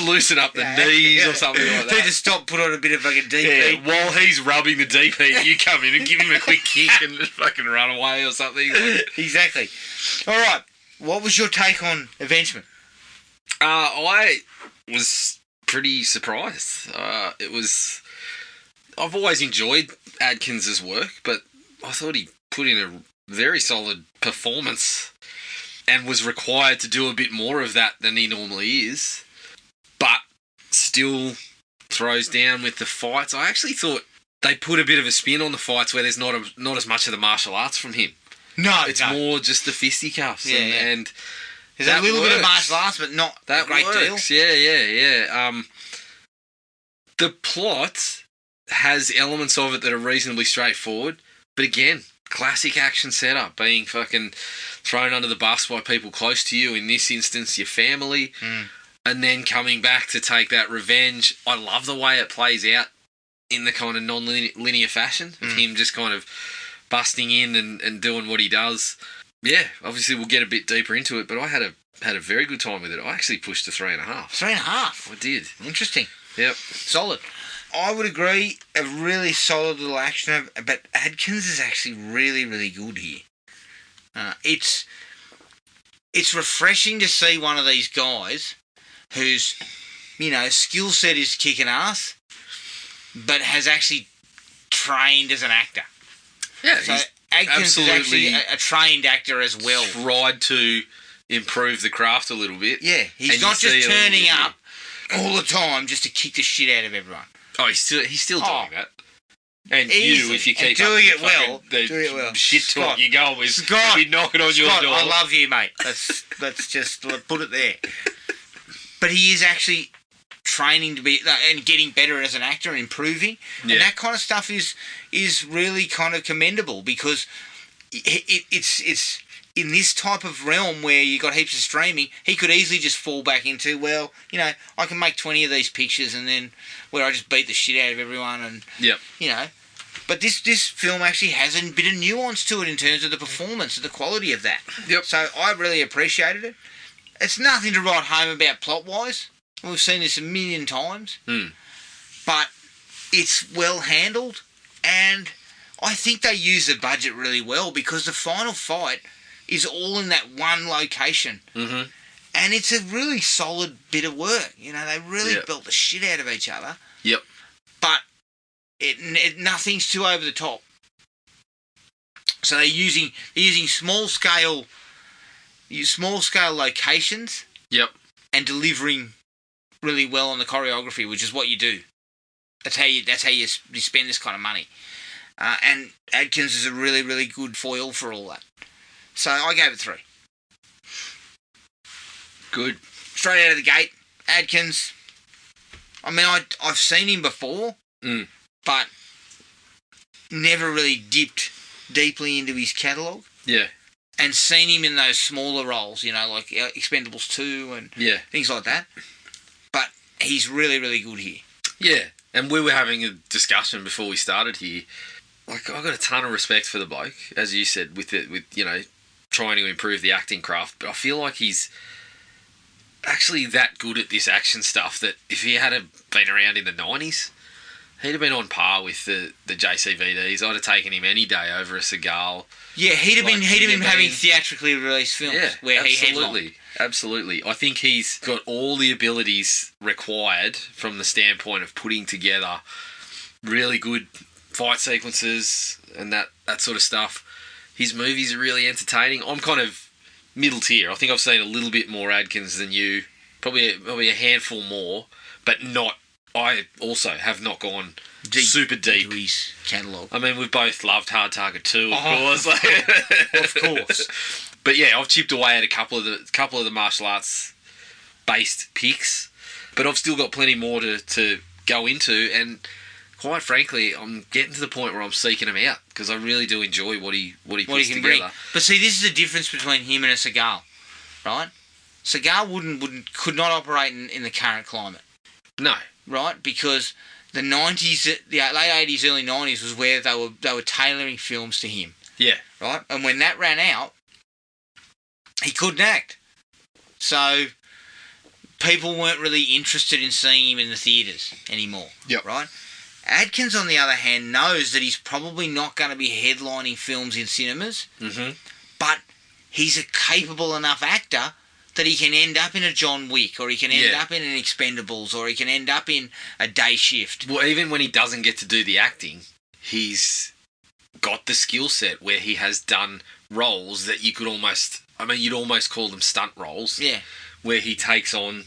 loosen up the knees or something like that. Need to stop, put on a bit of fucking deep heat. While he's rubbing the deep heat, you come in and give him a quick kick and fucking run away or something. Exactly. All right. What was your take on Avengement? I was pretty surprised. I've always enjoyed Adkins' work, but I thought he put in a very solid performance and was required to do a bit more of that than he normally is, but still throws down with the fights. I actually thought they put a bit of a spin on the fights where there's not as much of the martial arts from him. No, it's more just the fisticuffs. And there's a little bit of martial arts, but not that a great works. deal. Yeah. The plot has elements of it that are reasonably straightforward, but again, classic action setup, being fucking thrown under the bus by people close to you, in this instance your family, and then coming back to take that revenge. I love the way it plays out in the kind of non-linear fashion of him just kind of busting in and doing what he does. Yeah, obviously we'll get a bit deeper into it, but I had a very good time with it. I actually pushed to 3.5. 3.5? I did. Interesting. Yep. Solid. I would agree, a really solid little action, but Adkins is actually really, really good here. It's refreshing to see one of these guys whose, skill set is kicking ass, but has actually trained as an actor. Yeah, so Adkins is actually a trained actor as well. Tried to improve the craft a little bit. Yeah, he's not just turning up all the time just to kick the shit out of everyone. Oh, he's still doing that. And Easily. you, if you And keep doing up it well, the doing it well. shit talk Scott, you're going with, Scott, be knocking on your Scott, door. I love you, mate. Let's just put it there. But he is actually training to be and getting better as an actor and improving, Yeah. and that kind of stuff is really kind of commendable, because it's in this type of realm where you got heaps of streaming. He could easily just fall back into, well, you know, I can make 20 of these pictures and then where I just beat the shit out of everyone, and Yep. you know. But this film actually has a bit of nuance to it in terms of the performance and the quality of that. Yep. So I really appreciated it. It's nothing to write home about plot-wise. We've seen this a million times. But it's well handled, and I think they use the budget really well, because the final fight is all in that one location. Mm-hmm. And it's a really solid bit of work. You know, they really built the shit out of each other. Yep. But nothing's too over the top. So they're using small scale locations. Yep. And delivering really well on the choreography, which is what you do. That's how you spend this kind of money. And Adkins is a really, really good foil for all that. So I gave it 3. Good. Straight out of the gate, Adkins. I mean, I've seen him before, but never really dipped deeply into his catalogue. Yeah. And seen him in those smaller roles, you know, like Expendables 2 and things like that. But he's really, really good here. Yeah. And we were having a discussion before we started here. Like, I've got a ton of respect for the bloke, as you said, with you know, trying to improve the acting craft. But I feel like he's actually that good at this action stuff that if he had been around in the 90s, he'd have been on par with the JCVDs. I'd have taken him any day over a Seagal. Yeah, he'd have been having theatrically released films where he headlined. Absolutely. I think he's got all the abilities required from the standpoint of putting together really good fight sequences and that sort of stuff. His movies are really entertaining. I'm kind of middle tier. I think I've seen a little bit more Adkins than you. Probably a handful more, but not. I also have not gone super deep into his catalogue. I mean, we've both loved Hard Target 2, of course. Of course. But yeah, I've chipped away at a couple of the martial arts based picks, but I've still got plenty more to go into, and quite frankly, I'm getting to the point where I'm seeking him out because I really do enjoy what he puts together. Bring. But see, this is the difference between him and a Seagal, right? Seagal could not operate in the current climate. No. Right? Because the 90s, the late 80s, early 90s was where they were tailoring films to him. Yeah. Right? And when that ran out, he couldn't act. So people weren't really interested in seeing him in the theatres anymore. Yep. Right? Adkins, on the other hand, knows that he's probably not going to be headlining films in cinemas, but he's a capable enough actor that he can end up in a John Wick, or he can end up in an Expendables, or he can end up in a Day Shift. Well, even when he doesn't get to do the acting, he's got the skill set where he has done roles that you could almost... I mean, you'd almost call them stunt roles. Yeah. Where he takes on,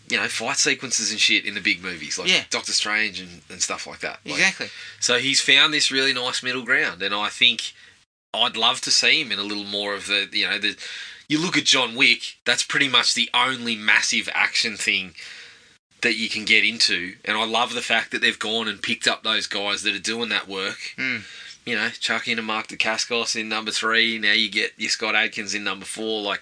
you know, fight sequences and shit in the big movies, like Doctor Strange and stuff like that. Exactly. So he's found this really nice middle ground, and I think I'd love to see him in a little more of the, you know, you look at John Wick, that's pretty much the only massive action thing that you can get into. And I love the fact that they've gone and picked up those guys that are doing that work. You know, chuck in a Mark Dacascos in number 3. Now you get your Scott Adkins in number 4. Like,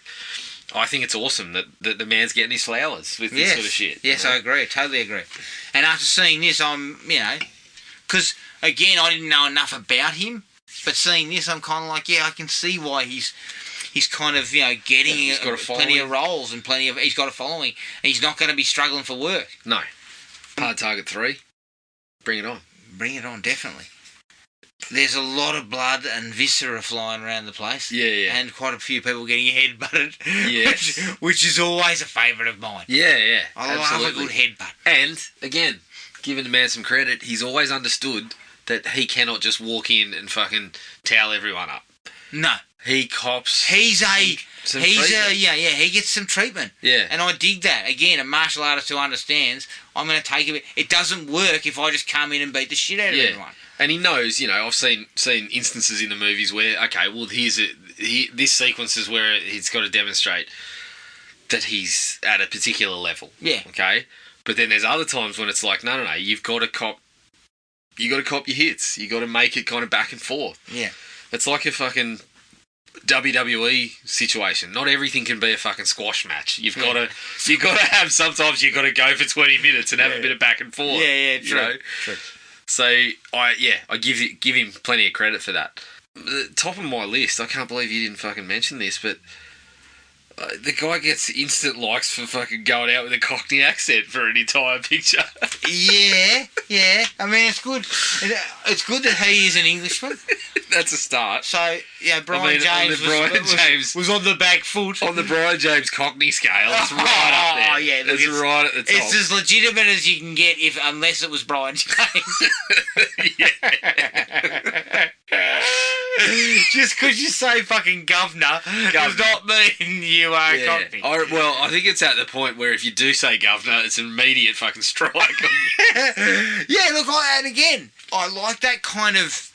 I think it's awesome that the man's getting his flowers with this sort of shit. Yes, you know? I agree. Totally agree. And after seeing this, I'm, you know, because, again, I didn't know enough about him. But seeing this, I'm kind of like, I can see why he's kind of, you know, getting plenty of roles and he's got a following. And he's not going to be struggling for work. No. Hard Target 3. Bring it on. Bring it on, definitely. There's a lot of blood and viscera flying around the place. Yeah. And quite a few people getting headbutted. Yes. which is always a favourite of mine. Yeah. I love a good headbutt. And, again, giving the man some credit, he's always understood that he cannot just walk in and fucking towel everyone up. No. He cops. He gets some treatment. Yeah. And I dig that. Again, a martial artist who understands, I'm going to take a bit. It doesn't work if I just come in and beat the shit out of everyone. And he knows, I've seen instances in the movies where, okay, well, this sequence is where he's got to demonstrate that he's at a particular level. Yeah. Okay? But then there's other times when it's like, no, you've got to cop your hits. You got to make it kind of back and forth. Yeah. It's like a fucking WWE situation. Not everything can be a fucking squash match. You've got to have, sometimes you've got to go for 20 minutes and have a bit of back and forth. Yeah, true. True. So I give him plenty of credit for that. The top of my list, I can't believe you didn't fucking mention this, but the guy gets instant likes for fucking going out with a Cockney accent for an entire picture. Yeah. I mean, it's good. It's good that he is an Englishman. That's a start. So, Brian James was on the back foot. On the Brian James Cockney scale, it's right up there. Oh, yeah. Look, it's right at the top. It's as legitimate as you can get unless it was Brian James. Just because you say fucking governor does not mean you are a Cockney. I think it's at the point where if you do say governor, it's an immediate fucking strike. Yeah, look, and again, I like that kind of.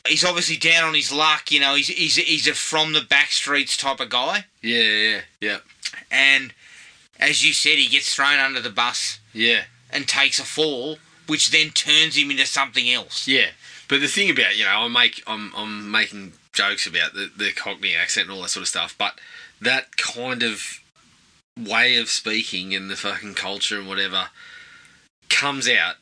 He's obviously down on his luck, he's a from the back streets type of guy. Yeah. And as you said, he gets thrown under the bus. Yeah. And takes a fall, which then turns him into something else. Yeah. But the thing about, I'm making jokes about the Cockney accent and all that sort of stuff, but that kind of way of speaking and the fucking culture and whatever comes out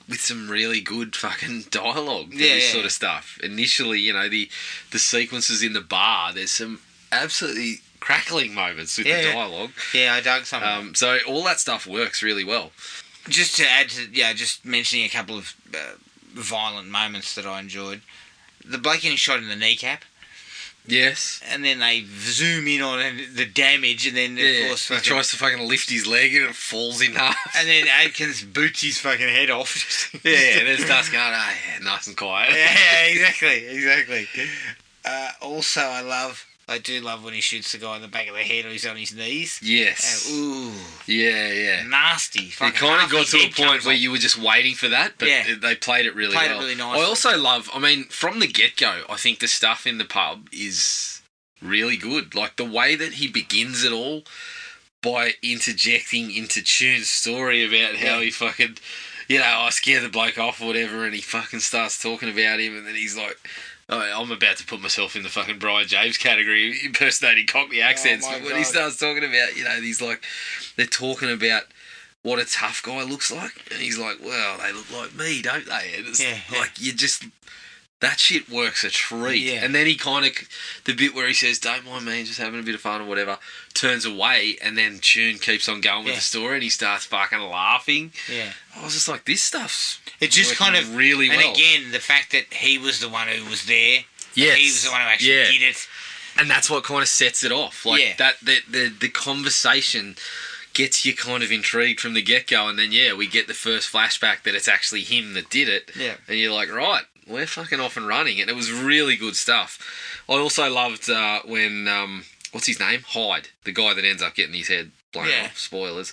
with some really good fucking dialogue for this sort of stuff. Initially, the sequences in the bar, there's some absolutely crackling moments with the dialogue. Yeah, I dug some of that. So all that stuff works really well. Just to add to, just mentioning a couple of violent moments that I enjoyed. The bloke getting shot in the kneecap. Yes. And then they zoom in on the damage, and then, of course... he tries to fucking lift his leg and it falls in half. And then Adkins boots his fucking head off. And then starts going, nice and quiet. Yeah, exactly. Also, I do love when he shoots the guy in the back of the head or he's on his knees. Yes. And, ooh. Yeah. Nasty. It kind of got to a point where you were just waiting for that, but they played it really well. Played it really nicely. I also love, from the get-go, I think the stuff in the pub is really good. Like, the way that he begins it all by interjecting into Tune's story about how he fucking... I scare the bloke off or whatever, and he fucking starts talking about him, and then he's like... I'm about to put myself in the fucking Brian James category, impersonating Cockney accents. But when he starts talking about, these they're talking about what a tough guy looks like, and he's like, well, they look like me, don't they? And it's that shit works a treat. Yeah. And then he kind of, the bit where he says, don't mind me, just having a bit of fun or whatever, turns away, and then Tune keeps on going with the story, and he starts fucking laughing. Yeah. I was just like, this stuff's it just kind of really well. And again, the fact that he was the one who was there. Yes. He was the one who actually did it. And that's what kind of sets it off. Like that the conversation gets you kind of intrigued from the get-go, and then we get the first flashback that it's actually him that did it. Yeah. And you're like, right, we're fucking off and running. And it was really good stuff. I also loved when what's his name? Hyde, the guy that ends up getting his head blown off. Spoilers.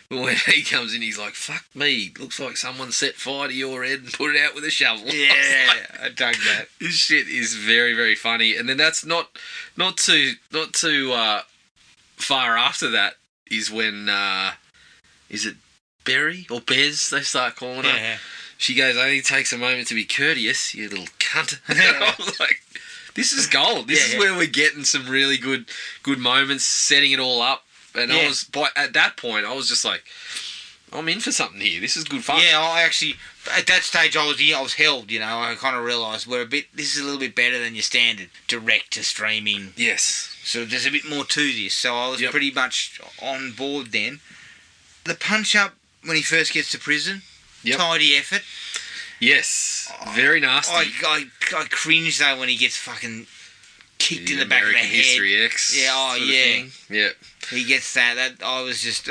But when he comes in, he's like, fuck me, looks like someone set fire to your head and put it out with a shovel. Yeah, I dug that. This shit is very, very funny. And then that's not too far after that is when, is it Berry or Bez, they start calling her? Yeah. She goes, only takes a moment to be courteous, you little cunt. I was like, this is gold. This is where we're getting some really good moments, setting it all up. And at that point, I was just like, I'm in for something here. This is good fun. Yeah, I actually, at that stage, I was held, I kind of realised this is a little bit better than your standard direct to streaming. Yes. So there's a bit more to this. So I was pretty much on board then. The punch-up when he first gets to prison, tidy effort. Yes, very nasty. I cringe, though, when he gets fucking kicked in the back American of the head. History X. Yeah, Yeah. He gets that. That I was just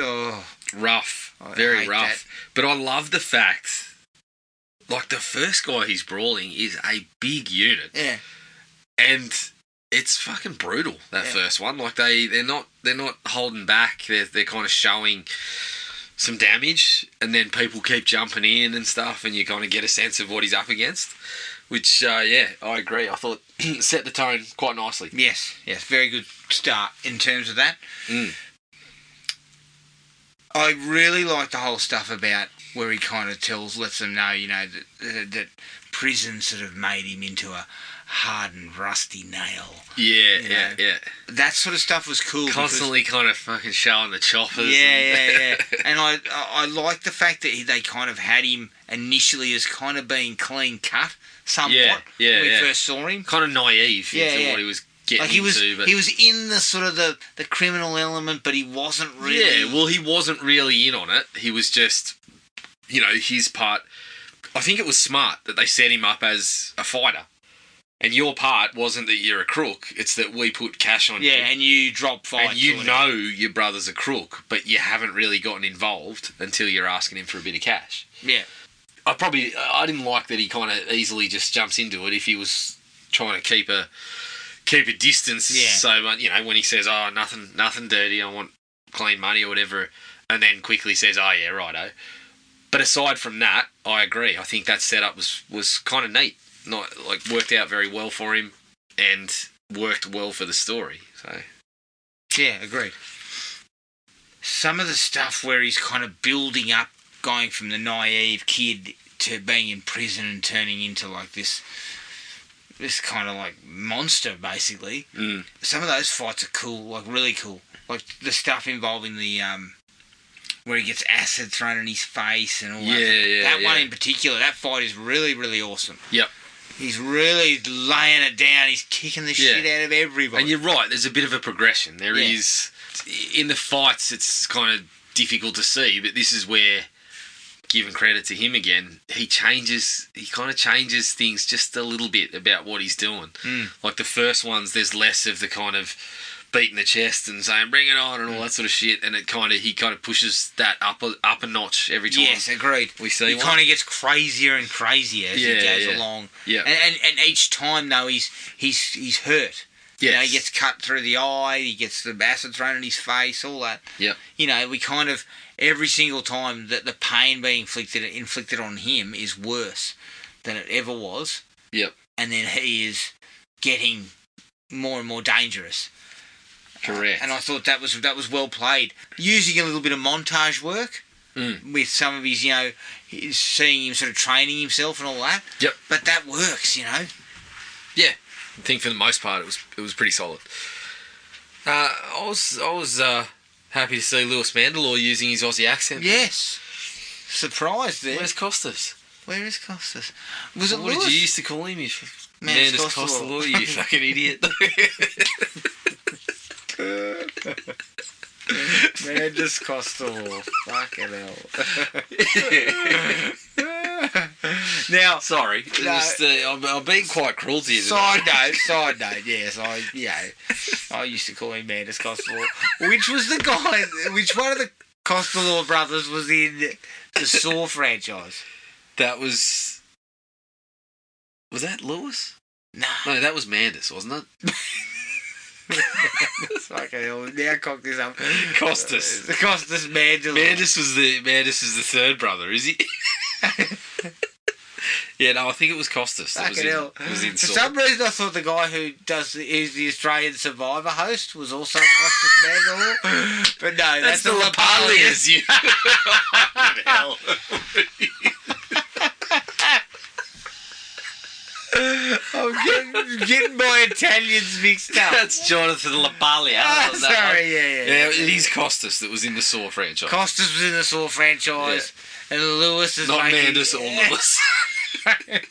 rough, very rough. That. But I love the fact, like the first guy he's brawling is a big unit. Yeah. And it's fucking brutal. That first one, like they're not holding back. They're kind of showing some damage, and then people keep jumping in and stuff, and you kind of get a sense of what he's up against. Which, I agree. I thought set the tone quite nicely. Yes, very good start in terms of that. I really like the whole stuff about where he kind of lets them know, that prison sort of made him into a hardened, rusty nail. Yeah. That sort of stuff was cool. Constantly kind of fucking showing the choppers. Yeah. And I like the fact that they kind of had him initially as kind of being clean cut somewhat when we first saw him. Kind of naive into what he was getting into. But he was in the sort of the criminal element, but he wasn't really... Yeah, well, he wasn't really in on it. He was just, his part... I think it was smart that they set him up as a fighter. And your part wasn't that you're a crook, it's that we put cash on you. Yeah, and you drop fights. And you know your brother's a crook, but you haven't really gotten involved until you're asking him for a bit of cash. Yeah. I didn't like that he kind of easily just jumps into it if he was trying to keep a distance. Yeah. So, when he says, "Oh, nothing dirty, I want clean money" or whatever, and then quickly says, "Oh yeah, righto." But aside from that, I agree. I think that setup was kind of neat. Worked out very well for him, and worked well for the story. So, yeah, agreed. Some of the stuff where he's kind of building up, going from the naive kid to being in prison and turning into like this kind of like monster, basically. Some of those fights are cool, like really cool. Like the stuff involving the where he gets acid thrown in his face and all that. That one in particular, that fight is really, really awesome. Yep. He's really laying it down. He's kicking the shit out of everybody. And you're right, there's a bit of a progression. There is... In the fights, it's kind of difficult to see, but this is where, giving credit to him again, he kind of changes things just a little bit about what he's doing. Like the first ones, there's less of the kind of beating the chest and saying bring it on and all that sort of shit, and he kind of pushes that up a notch every time. Yes, agreed. We see he kind of gets crazier and crazier as he goes along. Yeah, and each time though he's hurt. Yes. He gets cut through the eye. He gets the acid thrown in his face. All that. Yeah. We kind of every single time that the pain being inflicted on him is worse than it ever was. Yep. And then he is getting more and more dangerous. Correct. And I thought that was well played. Using a little bit of montage work with some of his, seeing him sort of training himself and all that. Yep. But that works, Yeah. I think for the most part it was pretty solid. I was happy to see Lewis Mandalore using his Aussie accent. Yes. Surprised there. Where's Costas? Where is Costas? Was it What Lewis? did you used to call him? Mandus Costalore, you fucking idiot. Mandus Costalore. Fucking hell. Now, sorry, I'm being quite cruel to you. Side note. Yes, I used to call him Mandus Costalore. Which one of the Costalore brothers was in the Saw franchise? That was that Lewis? No, that was Mandus, wasn't it? Fucking hell. Now cock this up. Costas. Costas Mandalore. Mandus is the third brother, is he? Yeah, no, I think it was Costas. Fucking hell. For some reason I thought the guy who is the Australian Survivor host was also Costas Mandalore. But no, that's the Lapalias. You fucking hell. I'm getting my Italians mixed up. That's Jonathan LaPaglia. Sorry, yeah. It is Costas that was in the Saw franchise. Costas was in the Saw franchise, and Lewis is not making... Mandus or Lewis.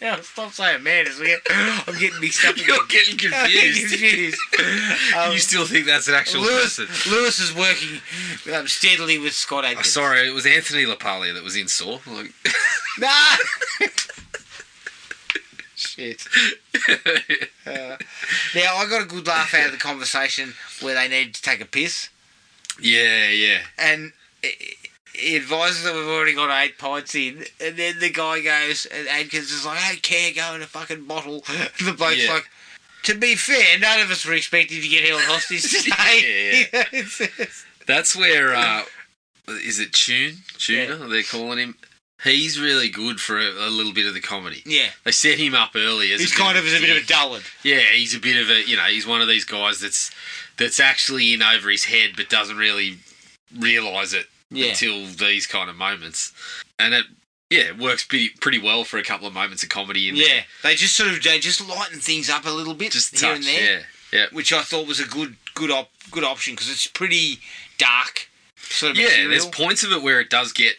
No, stop saying Mandus. I'm getting mixed up. You're getting confused. You still think that's an actual person? Lewis is working steadily with Scott Adkins. Sorry, it was Anthony LaPaglia that was in Saw. Nah! Shit. Now, I got a good laugh out of the conversation where they needed to take a piss. Yeah. And he advises that we've already got 8 pints in, and then the guy goes, and Adkins is like, I don't care, go in a fucking bottle. And the bloke's like, to be fair, none of us were expecting to get held hostage today. Yeah. That's where is it Tuna? They're calling him. He's really good for a little bit of the comedy. Yeah. They set him up early as he's kind of as a bit of a dullard. Yeah, he's a bit of a, he's one of these guys that's actually in over his head but doesn't really realise it until these kind of moments. And it works pretty well for a couple of moments of comedy in there. They just just lighten things up a little bit just here and there. Yeah. Which I thought was a good option because it's pretty dark sort of material. There's points of it where it does get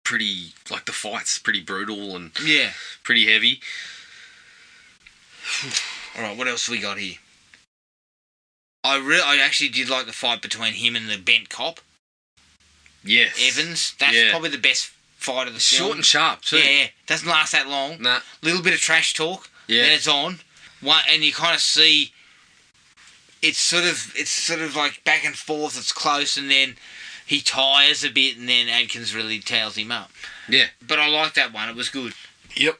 pretty, like the fight's pretty brutal and pretty heavy. Alright, what else have we got here? I actually did like the fight between him and the bent cop. Yes. Evans. That's probably the best fight of the film. Short and sharp too. Yeah. Doesn't last that long. Nah. Little bit of trash talk. Yeah. Then it's on. And you kind of see it's sort of like back and forth, it's close, and then he tires a bit, and then Adkins really tails him up. Yeah. But I liked that one. It was good. Yep.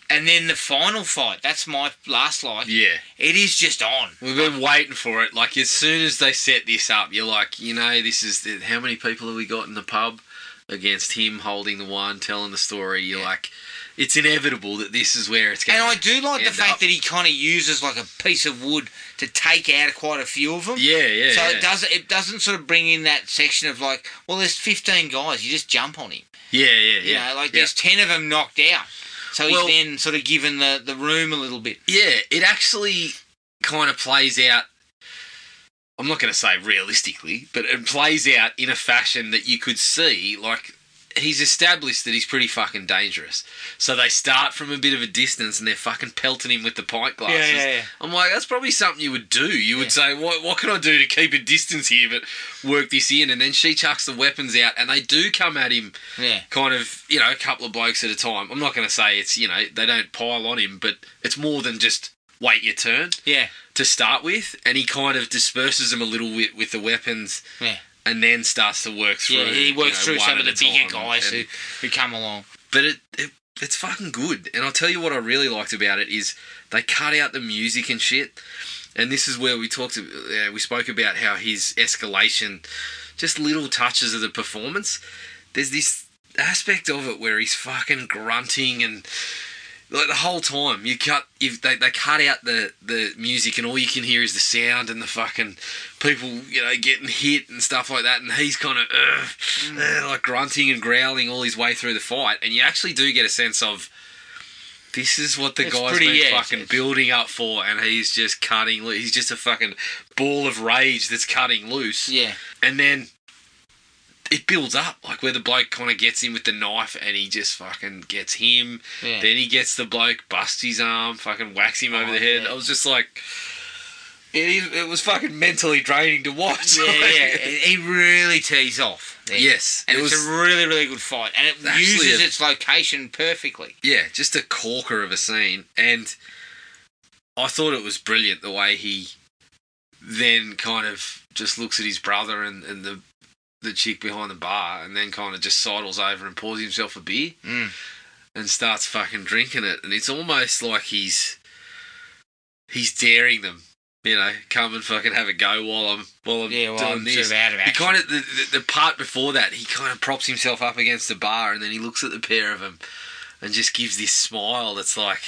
And then the final fight, that's my last like. Yeah. It is just on. We've been waiting for it. Like, as soon as they set this up, you're like, this is... how many people have we got in the pub against him holding the one, telling the story? You're like... It's inevitable that this is where it's going to And I do like the fact that he kind of uses like a piece of wood to take out quite a few of them. Yeah. So it doesn't sort of bring in that section of like, well, there's 15 guys, you just jump on him. Yeah. There's 10 of them knocked out. So he's then sort of given the room a little bit. Yeah, it actually kind of plays out, I'm not going to say realistically, but it plays out in a fashion that you could see, like... He's established that he's pretty fucking dangerous. So they start from a bit of a distance and they're fucking pelting him with the pint glasses. Yeah. I'm like, that's probably something you would do. You would say, what can I do to keep a distance here but work this in? And then she chucks the weapons out and they do come at him kind of, a couple of blokes at a time. I'm not going to say it's, they don't pile on him, but it's more than just wait your turn to start with. And he kind of disperses them a little bit with the weapons. Yeah. And then starts to work through. Yeah, he works through some of the bigger guys who come along. But it's fucking good. And I'll tell you what I really liked about it is they cut out the music and shit. And this is where we spoke about how his escalation, just little touches of the performance. There's this aspect of it where he's fucking grunting and... Like the whole time, they cut out the music and all you can hear is the sound and the fucking people, getting hit and stuff like that. And he's kind of like grunting and growling all his way through the fight. And you actually do get a sense of this is what the guy's been fucking building up for. And he's just cutting. He's just a fucking ball of rage that's cutting loose. Yeah. And then it builds up, like where the bloke kind of gets him with the knife and he just fucking gets him. Yeah. Then he gets the bloke, busts his arm, fucking whacks him over the head. I was just like, it was fucking mentally draining to watch. Yeah. He really tees off. There. Yes. And it's a really, really good fight. And it uses its location perfectly. Yeah, just a corker of a scene. And I thought it was brilliant the way he then kind of just looks at his brother and the chick behind the bar and then kind of just sidles over and pours himself a beer and starts fucking drinking it. And it's almost like he's daring them, come and fucking have a go while I'm doing this. Sort of out of action. He kind of, the part before that, he kind of props himself up against the bar and then he looks at the pair of them and just gives this smile that's like...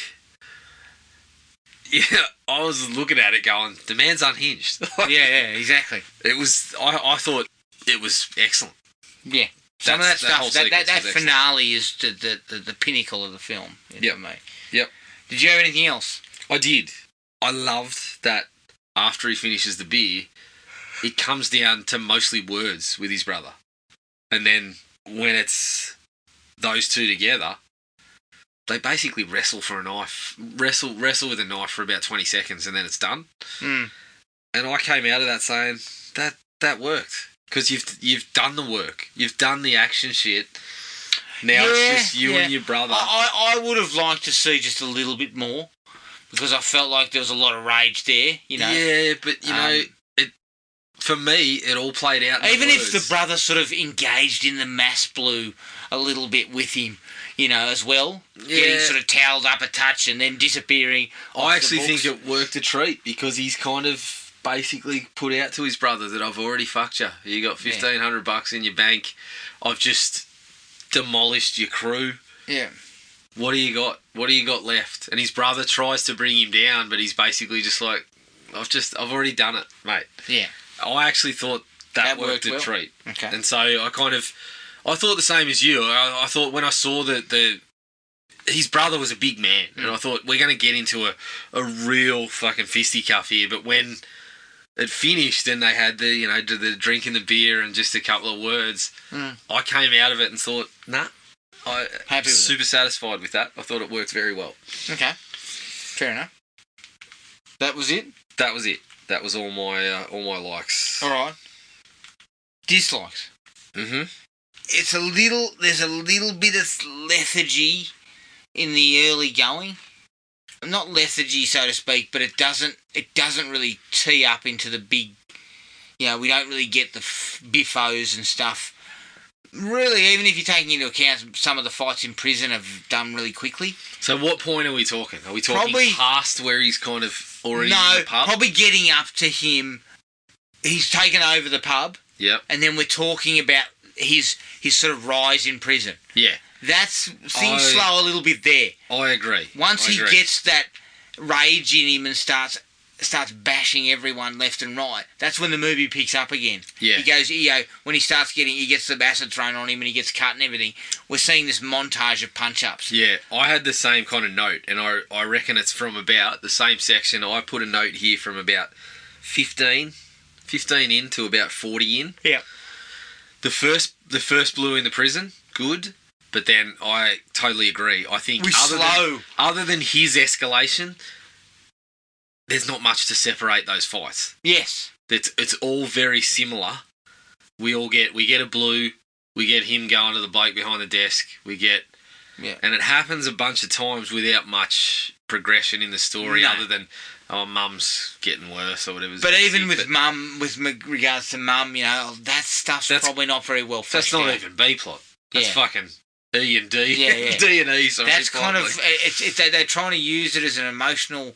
Yeah, I was looking at it going, the man's unhinged. Yeah, exactly. It was, I thought... It was excellent. Yeah. Some of that stuff, that finale is the pinnacle of the film. Yep. Yep. Did you have anything else? I did. I loved that after he finishes the beer, it comes down to mostly words with his brother. And then when it's those two together, they basically wrestle for a knife. Wrestle with a knife for about 20 seconds and then it's done. Mm. And I came out of that saying, that worked. Because you've done the work. You've done the action shit. Now it's just you and your brother. I would have liked to see just a little bit more. Because I felt like there was a lot of rage there, Yeah, but, for me, it all played out in even the if the brother sort of engaged in the mass blue a little bit with him, as well. Yeah. Getting sort of towelled up a touch and then disappearing. I actually think it worked a treat because he's kind of... basically put out to his brother that I've already fucked you. You got $1,500 in your bank. I've just demolished your crew. Yeah. What do you got? What do you got left? And his brother tries to bring him down, but he's basically just like, I've already done it, mate. Yeah. I actually thought that worked a well. treat. Okay. And so I thought the same as you. I thought when I saw his brother was a big man, and I thought we're going to get into a real fucking fisticuff here. But when it finished and they had the drinking the beer and just a couple of words, I came out of it and thought, nah, I'm super satisfied with that. I thought it worked very well. Okay, fair enough. That was it. That was it. That was all my likes. All right. Dislikes. Mm-hmm. There's a little bit of lethargy in the early going. Not lethargy, so to speak, but it doesn't really tee up into the big. We don't really get the biffos and stuff. Really, even if you're taking into account some of the fights in prison have done really quickly. So what point are we talking? Are we talking past where he's kind of already in the pub? Probably getting up to him. He's taken over the pub. Yep. And then we're talking about his sort of rise in prison. Yeah. Things slow a little bit there. I agree. Once he gets that rage in him and starts bashing everyone left and right, that's when the movie picks up again. Yeah. He goes, when he gets the acid thrown on him and he gets cut and everything, we're seeing this montage of punch-ups. Yeah, I had the same kind of note, and I reckon it's from about the same section. I put a note here from about 15 in to about 40 in. Yeah. The first blue in the prison, good. But then I totally agree. I think other than his escalation, there's not much to separate those fights. Yes. It's all very similar. We get a blue, we get him going to the bloke behind the desk, and it happens a bunch of times without much progression in the story other than mum's getting worse or whatever. But even with mum, with regards to mum, that stuff's probably not very well fleshed out. That's not even B plot. That's fucking E and D. Yeah. D and E, sorry. That's kind of... They're trying to use it as an emotional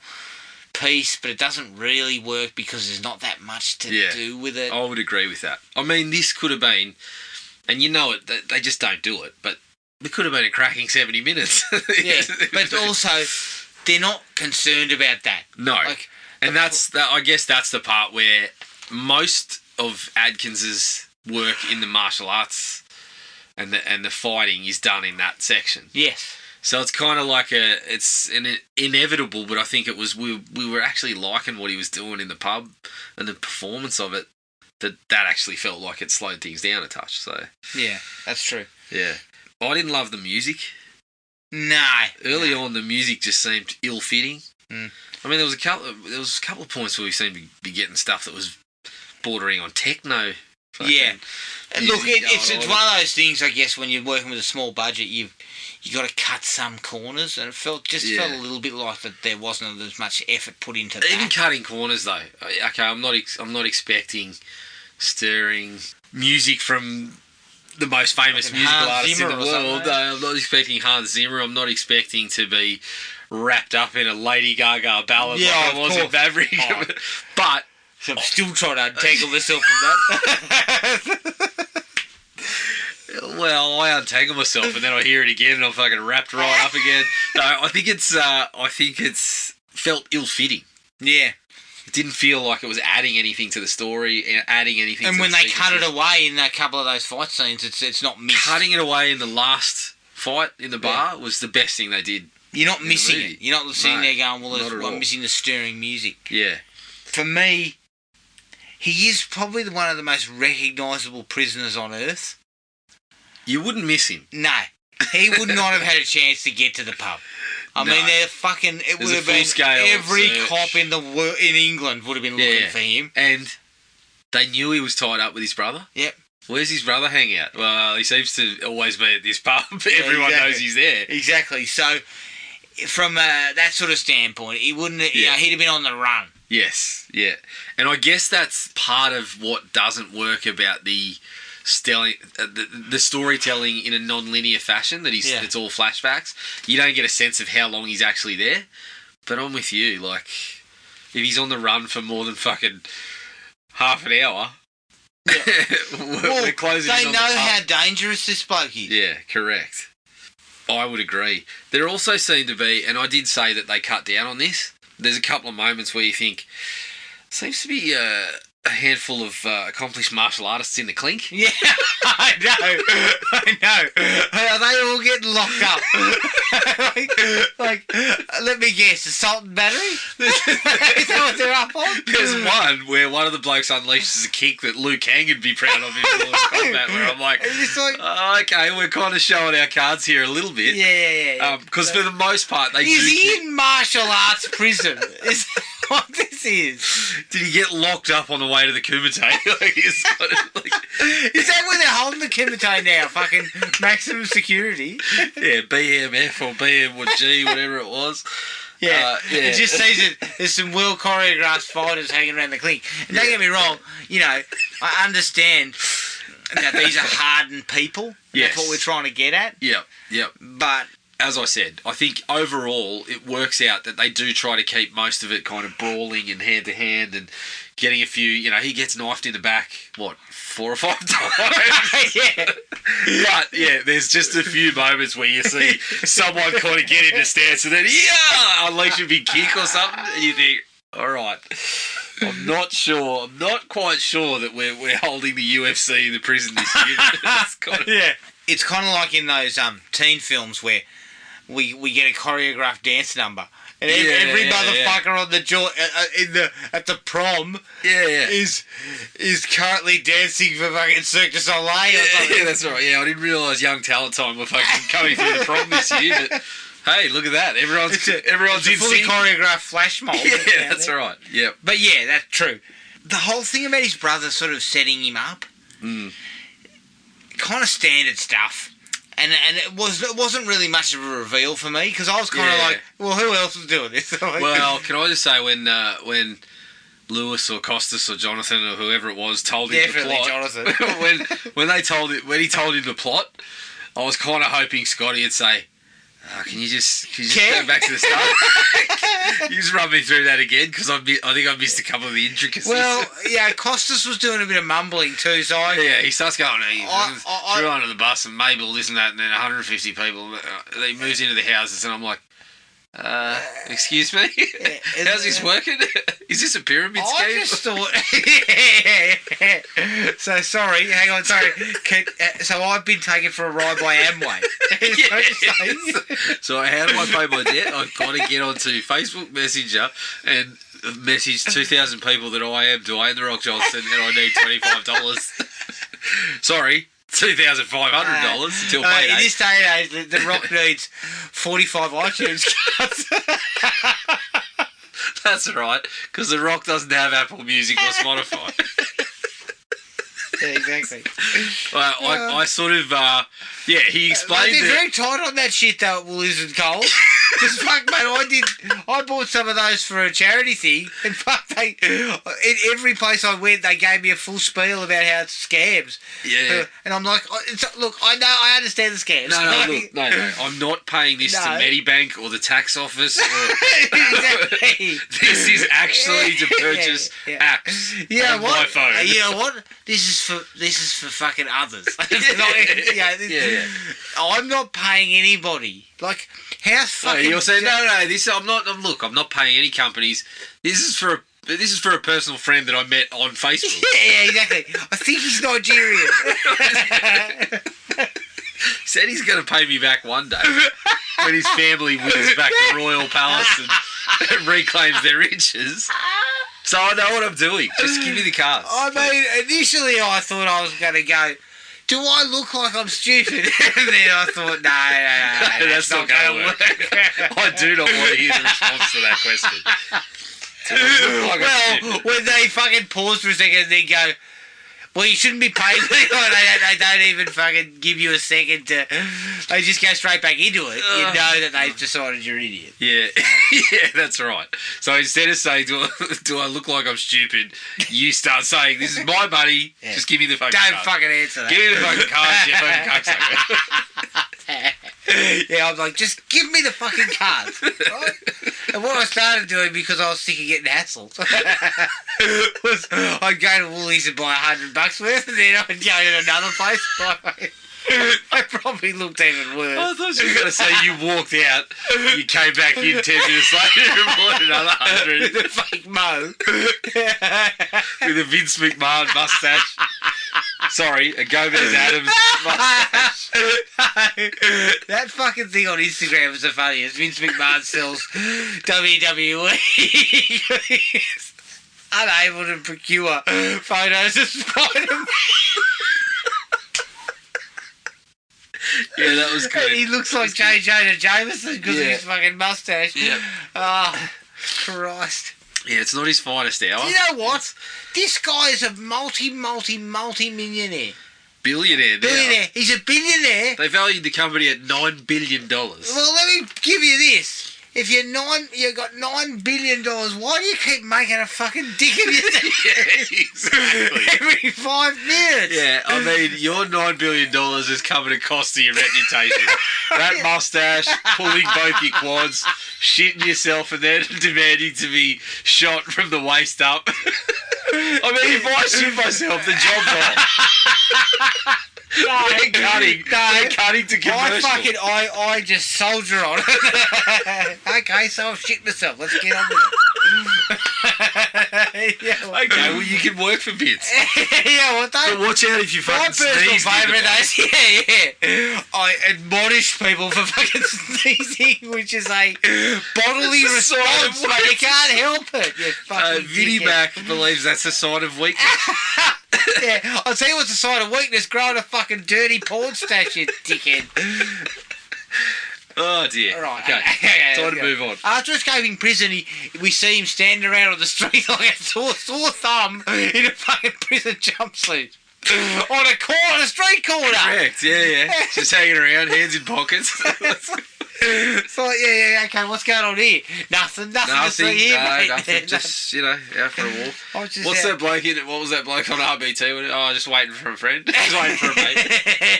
piece, but it doesn't really work because there's not that much to do with it. I would agree with that. I mean, this could have been... And they just don't do it, but it could have been a cracking 70 minutes. Yeah, but also, they're not concerned about that. No. I guess that's the part where most of Adkins's work in the martial arts and the fighting is done in that section. Yes. So it's kind of like it's inevitable, but I think it was we were actually liking what he was doing in the pub and the performance of it. That actually felt like it slowed things down a touch. So yeah, that's true. Yeah, I didn't love the music. No. Early on, the music just seemed ill-fitting. Mm. I mean, there was a couple of points where we seemed to be getting stuff that was bordering on techno. Yeah. Look, it's one of those things, I guess, when you're working with a small budget, you got to cut some corners, and it felt a little bit like that there wasn't as much effort put into that. Even cutting corners, though. Okay, I'm not expecting stirring music from the most famous musical artist in the world. I'm not expecting Hans Zimmer. I'm not expecting to be wrapped up in a Lady Gaga ballad like I was in Maverick. Oh. But so I'm still trying to untangle myself from that. Well, I untangle myself and then I hear it again and I'm fucking wrapped right up again. No, I think it's felt ill-fitting. Yeah. It didn't feel like it was adding anything to the story, adding anything. And when they cut it away in a couple of those fight scenes, it's not missed. Cutting it away in the last fight in the bar was the best thing they did. You're not missing it. You're not sitting there going, I'm missing the stirring music. Yeah. For me, he is probably one of the most recognisable prisoners on earth. You wouldn't miss him. No. He would not have had a chance to get to the pub. I mean, they're fucking... It would have been... Every cop in England would have been looking for him. And they knew he was tied up with his brother. Yep. Where's his brother hang out? Well, he seems to always be at this pub. Everyone knows he's there. Exactly. So, from that sort of standpoint, he wouldn't... he'd have been on the run. Yes, yeah. And I guess that's part of what doesn't work about the storytelling in a non-linear fashion, that it's all flashbacks. You don't get a sense of how long he's actually there. But I'm with you, like, if he's on the run for more than fucking half an hour, we're closing. They know how dangerous this bloke is. Yeah, correct. I would agree. There also seemed to be, and I did say that they cut down on this. There's a couple of moments where you think seems to be a handful of accomplished martial artists in the clink. Yeah, I know. Are they all getting locked up? like, let me guess, assault and battery? Is that what they're up on? There's one where one of the blokes unleashes a kick that Liu Kang would be proud of in Mortal Kombat, where I'm like, okay, we're kind of showing our cards here a little bit. Yeah. Because for the most part, they is he in martial arts prison? Is that what this is? Did he get locked up on the way to the Kumite? Is that where they're holding the Kumite now? Fucking maximum security? Yeah, BMF or BM1G, whatever it was. Yeah. It just says that there's some well choreographed fighters hanging around the clink. And don't get me wrong, I understand that these are hardened people. Yes. That's what we're trying to get at. Yep. But as I said, I think overall it works out that they do try to keep most of it kind of brawling and hand to hand and getting a few, he gets knifed in the back, 4 or 5 times? Yeah. But, yeah, there's just a few moments where you see someone kind of get into stance and then, unleash a big kick or something, and you think, all right, I'm not quite sure that we're holding the UFC in the prison this year. It's kind of like in those teen films where we get a choreographed dance number, and every motherfucker on the at the prom is currently dancing for fucking Cirque du Soleil or something. Yeah, that's right. Yeah, I didn't realise Young Talent Time were fucking coming through the prom this year, but hey, look at that. Everyone's it's a fully choreographed flash mob. Yeah, that's right. Yeah. But yeah, that's true. The whole thing about his brother sort of setting him up, kind of standard stuff. And it wasn't really much of a reveal for me, because I was kind of like, well, who else was doing this? Well, can I just say, when Lewis or Costas or Jonathan or whoever it was told him the plot, Jonathan. when he told him the plot, I was kind of hoping Scotty would say, can you just go back to the start? You just run me through that again, because I think I missed a couple of the intricacies. Well, yeah, Costas was doing a bit of mumbling too, so he starts going, threw under the bus and Mabel, this and that, and then 150 people. He moves into the houses, and I'm like, excuse me? How's this working? Is this a pyramid scheme? I just thought... So, sorry, hang on, sorry. So I've been taken for a ride by Amway. So how do I pay my debt? I've got to get onto Facebook Messenger and message 2,000 people that I am Dwayne The Rock Johnson and I need $25. Sorry. $2,500 until payday. In this day and age, the Rock needs 45 iTunes cards. That's right, because The Rock doesn't have Apple Music or Spotify. Yeah, exactly. Well, I sort of, he explained they're very tight on that shit though at Woolies and Coles. Because fuck, mate, I bought some of those for a charity thing, and fuck, in every place I went, they gave me a full spiel about how it's scams. Yeah. And I'm like, look, I understand the scams. No, I'm not paying this to Medibank or the tax office. Exactly. This is actually to purchase apps on my phone. You know what? This is for fucking others. I'm not paying anybody. Like, how fucking... you're saying, I'm not paying any companies. This is for a personal friend that I met on Facebook. Yeah, exactly. I think he's Nigerian. He said he's going to pay me back one day when his family wins back the royal palace and reclaims their riches. So I know what I'm doing. Just give me the cards. I mean, initially I thought I was going to go, do I look like I'm stupid? And then I thought, no, that's not going to work. I do not want to hear the response to that question. When they fucking pause for a second and then go, well, you shouldn't be paying me. They don't even fucking give you a second to... They just go straight back into it. You know that they've decided you're an idiot. Yeah, yeah, that's right. So instead of saying, do I look like I'm stupid, you start saying, this is my money, just give me the fucking card. Don't fucking answer that. Give me the fucking cards, you fucking cocksucker. Yeah, I was like, just give me the fucking cards. Right? And what I started doing, because I was sick of getting hassled, was I'd go to Woolies and buy $100 worth, and then I'd go to another place and buy. They probably looked even worse. I thought you were going to say you walked out, you came back in 10 minutes later and bought another 100. With a fake mo. With a Vince McMahon mustache. Sorry, a Gomez Adams mustache. That fucking thing on Instagram is the funniest. Vince McMahon sells WWE. Unable to procure photos of Spider-Man. Yeah, that was good. And he looks like J. Jonah Jameson because of his fucking mustache. Yeah. Oh, Christ. Yeah, it's not his finest hour. You know what? This guy is a multi-millionaire. Billionaire now. Billionaire. He's a billionaire. They valued the company at $9 billion. Well, let me give you this. If you've got $9 billion, why do you keep making a fucking dick of yourself? Yeah, exactly. Every 5 minutes. Yeah, I mean, your $9 billion is coming at cost of your reputation. That mustache, pulling both your quads, shitting yourself and then demanding to be shot from the waist up. I mean, if I shit myself, the job's off. We're cutting to commercial. I just soldier on. Okay, so I've shit myself. Let's get on with it. Okay, well, you can work for bits. Yeah, well, But watch out if you my fucking sneeze. personal favourite is, yeah. I admonish people for fucking sneezing, which is a bodily It's a sign of response, but you can't help it. You fucking Vinnie dickhead. Mac believes that's a sign of weakness. Yeah, I'll tell you what's a sign of weakness: growing a fucking dirty porn stash, you dickhead. Oh dear. Right, Okay. Time to move on. After escaping prison, we see him standing around on the street like a sore thumb in a fucking prison jumpsuit. On a street corner. Correct, yeah. Just hanging around, hands in pockets. So, yeah, okay, what's going on here? Nothing to see here, mate. Nothing. Just, out for a walk. What's that bloke in it? What was that bloke on RBT? Oh, just waiting for a friend. Just waiting for a mate.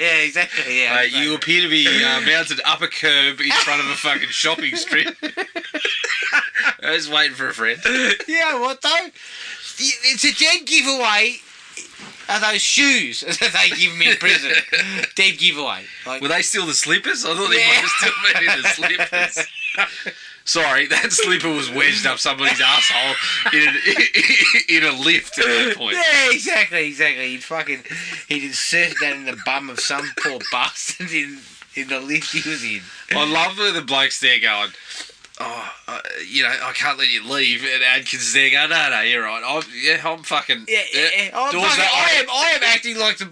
Yeah, exactly, yeah. You appear to be mounted up a curb in front of a fucking shopping strip. Just waiting for a friend. Yeah, what though? It's a dead giveaway. Are those shoes that they give me in prison? Dead giveaway. Like, Were they still the slippers? I thought they might have still been in the slippers. Sorry, that slipper was wedged up somebody's asshole in a lift at that point. Yeah, exactly. He'd inserted that in the bum of some poor bastard in the lift he was in. I love where the bloke's there going, I can't let you leave. And Adkins is there going, no, you're right. I'm fucking... Yeah. I am acting like I'm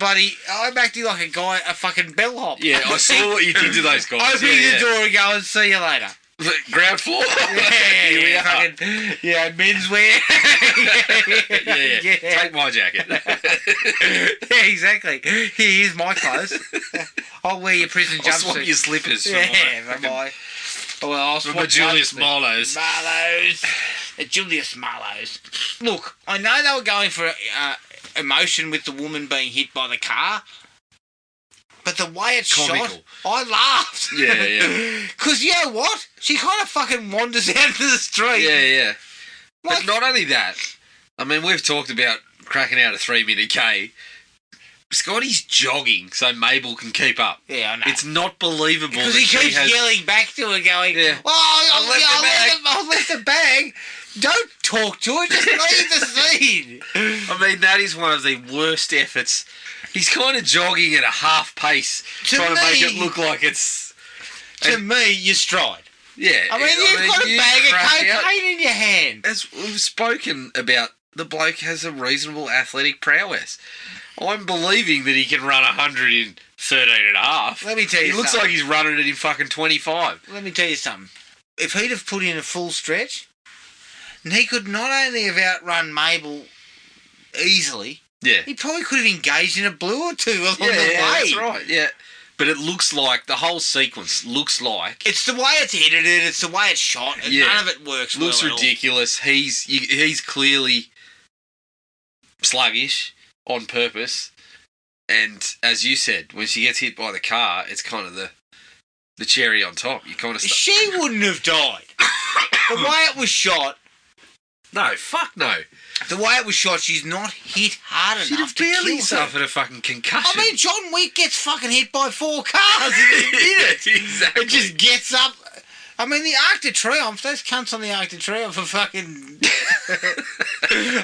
acting like a guy, a fucking bellhop. Yeah, I saw what you did to those guys. Opening the door and going, see you later. Ground floor? Yeah. Fucking, menswear. Yeah. Take my jacket. Yeah, exactly. Here's my clothes. I'll wear your prison I'll jumpsuit. swap your slippers for I'll swap my Julius Marlowe's. Julius Marlowe's. Look, I know they were going for emotion with the woman being hit by the car, but the way it's Comical. shot, I laughed. Yeah. Because you know what? She kind of fucking wanders out into the street. Yeah. Like, But not only that, I mean, we've talked about cracking out a 3-minute K. Scotty's jogging so Mabel can keep up. Yeah, I know. It's not believable because that he she keeps has... yelling back to her going, Yeah. I left the bag. Don't talk to her, just leave the scene. I mean, that is one of the worst efforts. He's kind of jogging at a half pace, trying to make it look like it's... To me, you stride. Yeah. I mean, you've got a bag of crack cocaine in your hand. As we've spoken about, the bloke has a reasonable athletic prowess. I'm believing that he can run 100 in 13 and a half. Let me tell you He looks something. like he's running it in fucking 25. Let me tell you something. If he'd have put in a full stretch, and he could not only have outrun Mabel easily, Yeah. he probably could have engaged in a blue or two along the way. Yeah, that's right, yeah. But it looks like, the whole sequence looks like... It's the way it's edited, it's the way it's shot, and none of it works looks well at all. ridiculous. He's clearly sluggish on purpose. And as you said, when she gets hit by the car, it's kind of the cherry on top. You kind of She wouldn't have died. the way it was shot, No, fuck no. the way it was shot, she's not hit hard She'd enough have to kill barely her. suffered a fucking concussion. I mean, John Wick gets fucking hit by 4 cars in a minute. Exactly. It just gets up. I mean, the Arc de Triomphe, those cunts on the Arc de Triomphe are fucking...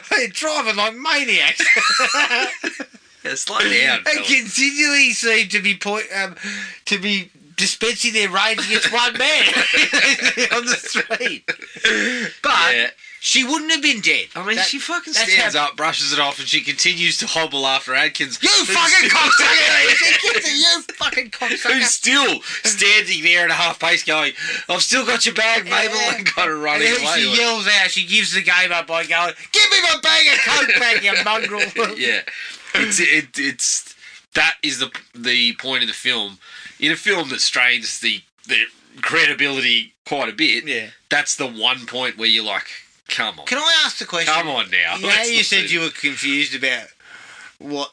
they're driving like maniacs. Yeah, slow down. They fella. continually seem to be dispensing their rage against one man on the street. But Yeah. she wouldn't have been dead. I mean, she fucking that's stands how- up, brushes it off, and she continues to hobble after Adkins. You fucking cocksucker! You fucking Who's cocksucker! still standing there at a half pace going, I've still got your bag, Mabel, and kind of And running then away. she like- yells out, she gives the game up by going, give me my bag of coke back, you mongrel. Yeah. It's that is the point of the film. In a film that strains the credibility quite a bit, Yeah. that's the one point where you're like, come on. Can I ask the question? Come on now. You know, Let's you not said do you were confused about what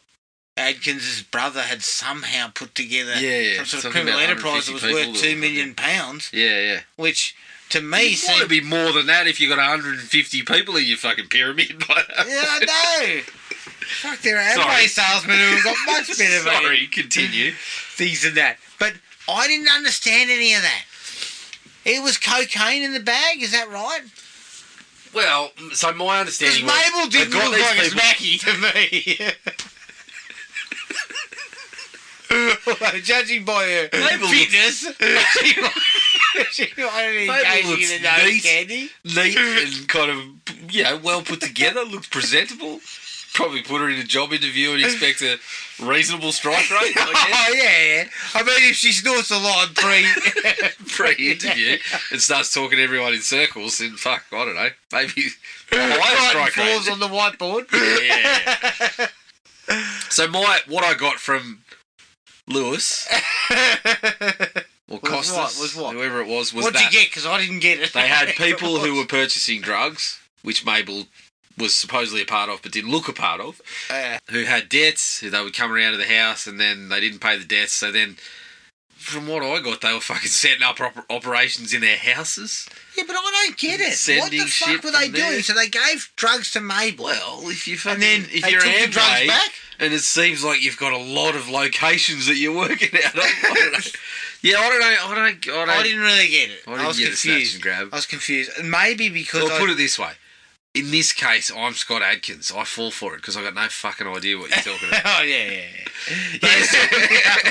Adkins' brother had somehow put together Yeah, some sort of something criminal about enterprise that was 150 worth people £2 million, Yeah, yeah. which to me You'd want to seemed... be more than that if you got 150 people in your fucking pyramid. By that Yeah, I know. Fuck, there are Sorry. Amway salesmen who have got much better Sorry, continue. things than that. But I didn't understand any of that. It was cocaine in the bag, is that right? Well, so my Because understanding was Mabel didn't they've got look like a these people- smacky to me. Although, judging by her Mabel fitness, she might be Mabel engaging looks in a nose neat. candy. neat and kind of, well put together, looks presentable. Probably put her in a job interview and expect a reasonable strike rate, I Oh, yeah. I mean, if she snorts a lot guess, pre-interview and starts talking to everyone in circles, then fuck, I don't know, maybe a higher strike falls rate. on the whiteboard. Yeah. So what I got from Lewis, or Was Costas, what? whoever it was What'd that you get? Because I didn't get it. they had people who were purchasing drugs, which Mabel was supposedly a part of but didn't look a part of, who had debts, who they would come around to the house and then they didn't pay the debts. So then, from what I got, they were fucking setting up operations in their houses. Yeah, but I don't get it. What Sending the fuck shit were they from there. doing? So they gave drugs to Mabel. Well, if you fucking, and then if they you're took the drugs Amway, back? and it seems like you've got a lot of locations that you're working out of. I don't know. Yeah, I don't. I didn't really get it. I didn't was get a snatch confused. and grab. I was confused. And maybe because Well, put it this way. In this case, I'm Scott Adkins. I fall for it because I got no fucking idea what you're talking about. Oh, yeah.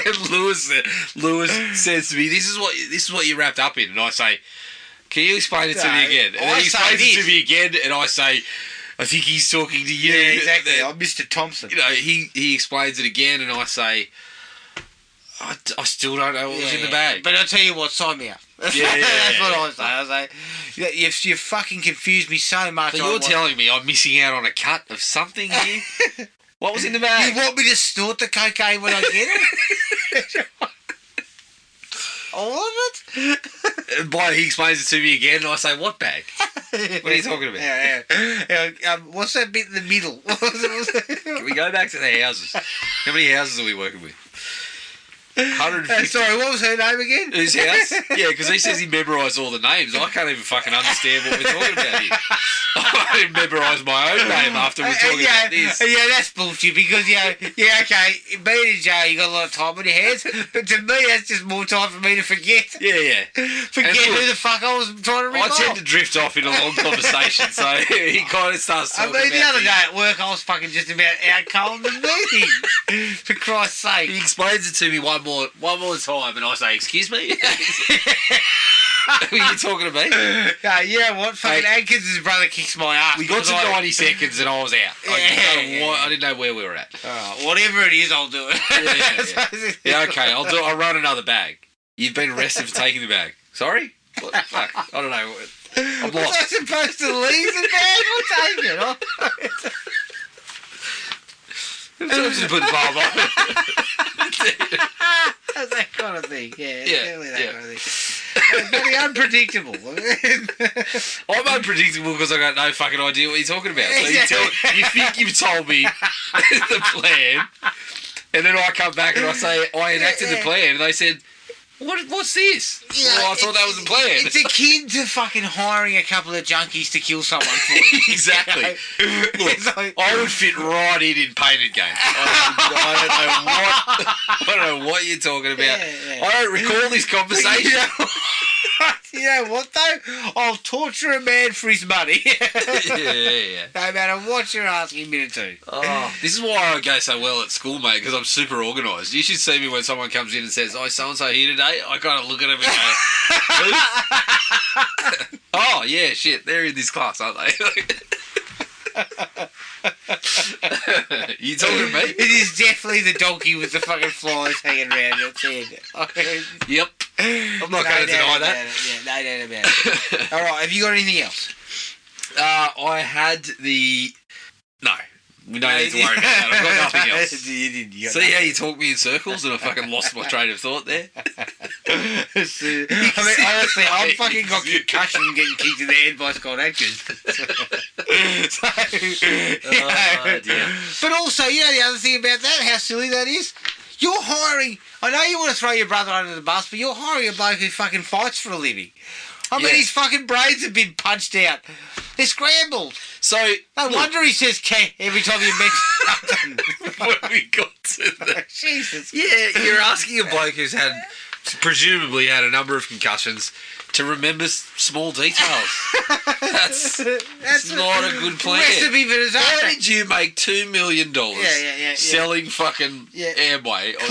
And Lewis says to me, "This is what you wrapped up in," and I say, "Can you explain it to me again?" And I then he say explains it this. to me again, and I say, "I think he's talking to you." Yeah, exactly. And I'm Mr. Thompson. then, he explains it again, and I say, I still don't know what was in the bag. But I'll tell you what, sign me up. Yeah, That's what I say. I say, you fucking confused me so much. So you're telling me I'm missing out on a cut of something here? What was in the You bag? want me to snort the cocaine when I get it? All of it? And he explains it to me again, and I say, "What bag? What are you talking about?" Yeah. What's that bit in the middle? What was it? Can we go back to the houses? How many houses are we working with? 150. Sorry, what was her name again? His house? Yeah, because he says he memorised all the names. I can't even fucking understand what we're talking about here. I didn't memorise my own name after we're talking about this. Yeah, that's bullshit because, okay, being in jail, you got a lot of time on your hands, but to me, that's just more time for me to forget. Yeah. Forget And look, who the fuck I was trying to I rip tend off. to drift off in a long conversation, so he kind of starts I talking mean, the about other things. day at work, I was fucking just about out cold the meeting. For Christ's sake. He explains it to me one more time, and I say, "Excuse me." Who are you talking to me? Yeah, what? Fucking Hey, Adkins' brother kicks my ass. We got to because I- 90 seconds and I was out. I didn't know where we were at. Whatever it is, I'll do it. Yeah. Yeah, okay, I'll run another bag. You've been arrested for taking the bag. Sorry? What the fuck? I don't know. I'm Was I lost. supposed to leave the bag or take it? I'm supposed to put the bomb on. That's that kind of thing. Yeah, Yeah, definitely that yeah. kind of thing. It's very unpredictable. I'm unpredictable because I got no fucking idea what you're talking about. So you think you've told me the plan, and then I come back and I say I enacted the plan, and they said, What's this? Yeah, I thought that was the plan. It's akin to fucking hiring a couple of junkies to kill someone for you. Exactly. Look, I would fit right in painted games. I don't know what you're talking about. Yeah. I don't recall this conversation. You know what though? I'll torture a man for his money. Yeah. No matter what you're asking me to do. Oh, this is why I go so well at school, mate, because I'm super organised. You should see me when someone comes in and says, "Oh, so-and-so here today." I kind of look at him and go, "Oh, yeah, shit, they're in this class, aren't they?" You talking to me? It is definitely the donkey with the fucking flies hanging around its head. Yep. I'm not going to deny that. Yeah, no doubt about it. All right, have you got anything else? I had the... No. We don't need to worry about that. I've got nothing else. You See how you talk me in circles and I fucking lost my train of thought there? I mean, honestly, I'm fucking got concussion getting kicked in the head by Scott Adkins. Dear. But also, you know the other thing about that, how silly that is? You're hiring... I know you want to throw your brother under the bus, but you're hiring a bloke who fucking fights for a living. I mean, his fucking brains have been punched out. They're scrambled. So... No wonder he says "K" every time you mention something. When we got to that... Jesus. Yeah, you're asking a bloke who's presumably had a number of concussions to remember small details. That's not a good plan. Recipe for disaster. How did you make $2 million selling fucking Amway on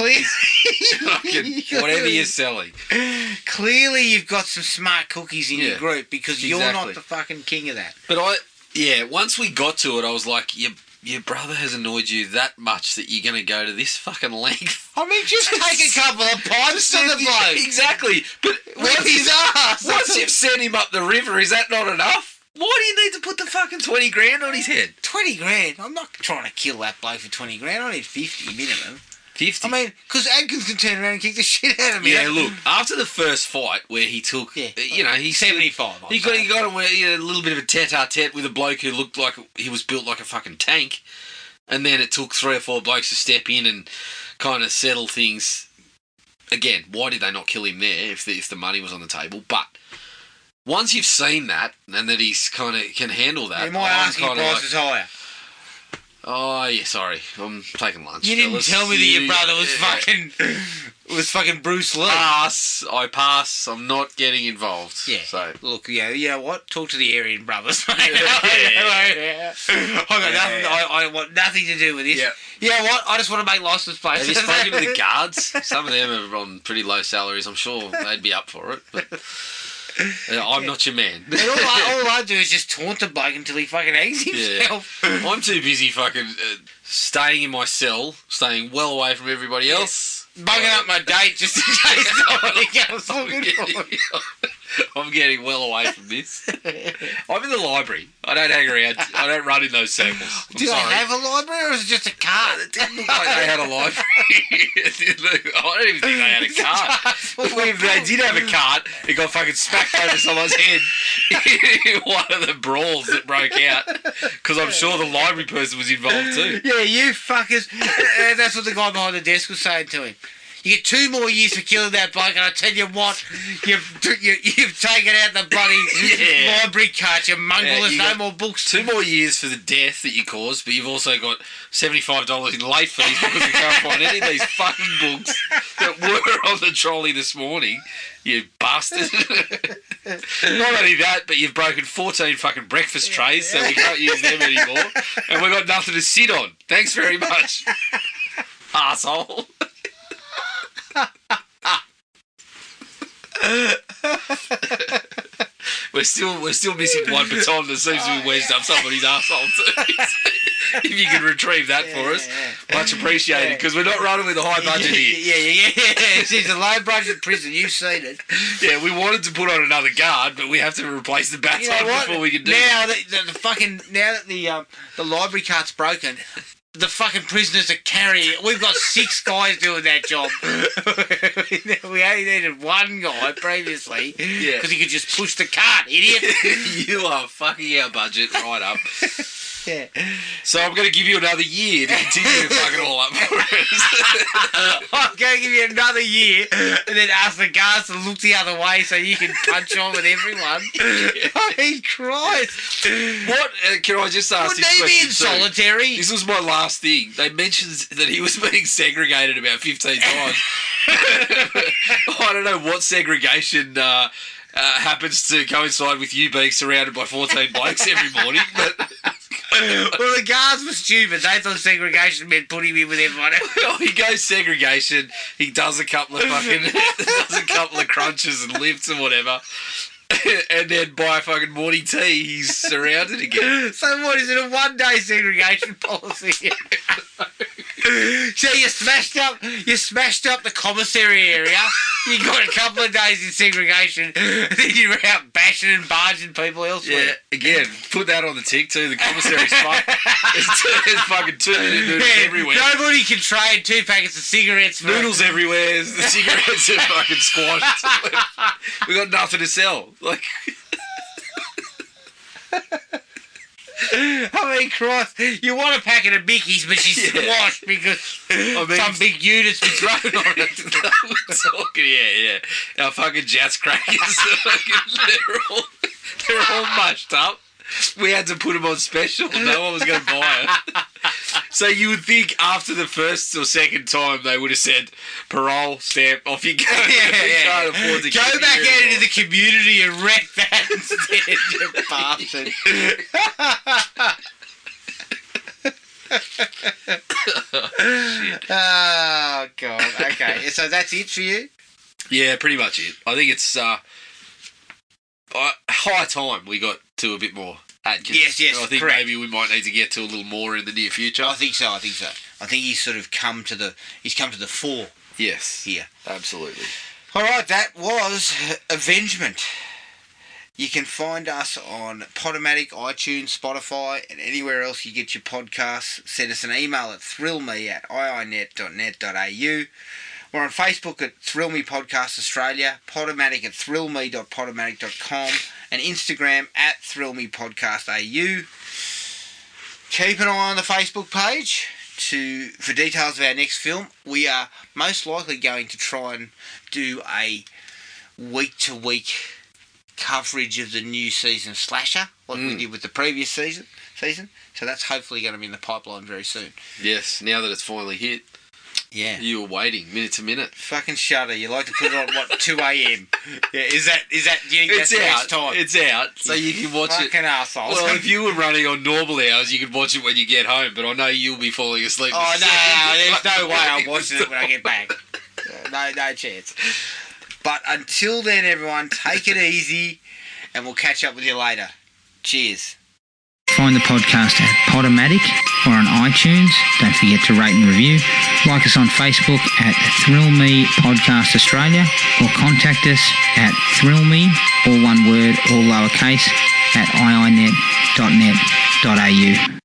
fucking whatever you're selling? Clearly you've got some smart cookies in your group because you're not the fucking king of that. But once we got to it, I was like, your brother has annoyed you that much that you're going to go to this fucking length. I mean, just take a couple of pipes to the bloke. Exactly. But whip his ass. Once you've sent him up the river, is that not enough? Why do you need to put the fucking 20 grand on his head? 20 grand? I'm not trying to kill that bloke for 20 grand. I need 50 minimum. 50? I mean, because Adkins can turn around and kick the shit out of me. Yeah, look, after the first fight where he took, he's 75. He got him a little bit of a tete-a-tete with a bloke who looked like he was built like a fucking tank. And then it took 3 or 4 blokes to step in and kind of settle things. Again, why did they not kill him there if the money was on the table? But once you've seen that and that he's kind of can handle that, my asking price is higher. Oh yeah, sorry, I'm taking lunch. You didn't tell me that your brother was fucking Bruce Lee. I pass. I'm not getting involved. Yeah. So look, you know what? Talk to the Aryan brothers. I got nothing. I want nothing to do with this. Yeah. You know what? I just want to make license plates. Have you spoken to the guards? Some of them are on pretty low salaries. I'm sure they'd be up for it. But I'm not your man. And all I do is just taunt the bloke until he fucking hangs himself. Yeah. I'm too busy fucking staying in my cell, staying well away from everybody else. Bugging up my date just in case somebody comes looking for me. I'm getting well away from this. I'm in the library. I don't hang around. I don't run in those circles. Do they have a library or is it just a cart? It didn't look like they had a library. I don't even think they had a cart. If they did have a cart, it got fucking smacked over someone's head in one of the brawls that broke out. Because I'm sure the library person was involved too. Yeah, you fuckers. That's what the guy behind the desk was saying to him. You get 2 more years for killing that bloke, and I tell you what, you've taken out the bloody library cart, you mongrel. There's no more books. 2 more years for the death that you caused, but you've also got $75 in late fees because we can't find any of these fucking books that were on the trolley this morning. You bastard. Not only that, but you've broken 14 fucking breakfast trays, so we can't use them anymore, and we've got nothing to sit on. Thanks very much, arsehole. We're still missing one baton that seems to be wedged up somebody's arsehole too. If you can retrieve that for us, much appreciated, because we're not running with a high budget here. Yeah. It's a low budget prison. You've seen it. Yeah, we wanted to put on another guard, but we have to replace the baton before we can do it. Now that the library cart's broken, the fucking prisoners are carrying it. We've got 6 guys doing that job. We only needed 1 guy previously because he could just push the cart, idiot. You are fucking our budget right up. Yeah. So I'm going to give you another year to continue to fuck it all up for us. I'm going to give you another year and then ask the guards to look the other way so you can punch on with everyone. Holy Christ. What, can I just ask Wouldn't this he question be in too? solitary? This was my last thing. They mentioned that he was being segregated about 15 times. I don't know what segregation happens to coincide with you being surrounded by 14 blokes every morning, but... Well, the guards were stupid. They thought segregation meant put him in with everyone else. Oh, he goes segregation. He does a couple of crunches and lifts and whatever. And then by fucking morning tea, he's surrounded again. So what, is it a one-day segregation policy? So you smashed up the commissary area. You got a couple of days in segregation, and then you were out bashing and barging people elsewhere. Yeah, again, put that on the tick too. The commissary's there's fucking 2 minute noodles everywhere. Nobody can trade 2 packets of cigarettes. Noodles everywhere. The cigarettes are fucking squashed. We got nothing to sell. Like. I mean, Christ, you want a packet of Mickeys, but she's squashed because some big unit's been thrown on it. Yeah. Our fucking jazz crackers, they're all mushed up. We had to put them on special. No one was going to buy it. So you would think after the first or second time they would have said, parole, stamp, off you go. Yeah. Go back out into the community and wreck that instead, you bastard. Oh, God. Okay, so that's it for you? Yeah, pretty much it. I think it's high time we got to a bit more Adkins. Yes, I think correct. maybe we might need to get to a little more in the near future. I think so. I think he's sort of come to the fore. Yes. Here. Absolutely. All right, that was Avengement. You can find us on Podomatic, iTunes, Spotify, and anywhere else you get your podcasts. Send us an email at thrillme@iinet.net.au. We're on Facebook at Thrill Me Podcast Australia, Podomatic at thrillme.podomatic.com, and Instagram at thrillmepodcastau. Keep an eye on the Facebook page for details of our next film. We are most likely going to try and do a week-to-week coverage of the new season slasher, like we did with the previous season. So that's hopefully going to be in the pipeline very soon. Yes, now that it's finally hit. Yeah. You were waiting minute to minute. Fucking shudder. You like to put it on, 2 a.m? Yeah, is that, do you think it's that's out. next time? It's out, so you can watch it. Fucking arseholes. Well, if you were running on normal hours, you could watch it when you get home, but I know you'll be falling asleep. Oh, no, there's no way I'm watching it when I get back. No chance. But until then, everyone, take it easy, and we'll catch up with you later. Cheers. Find the podcast at Podomatic or on iTunes. Don't forget to rate and review. Like us on Facebook at Thrill Me Podcast Australia, or contact us at thrillme, all one word, all lowercase, at iinet.net.au.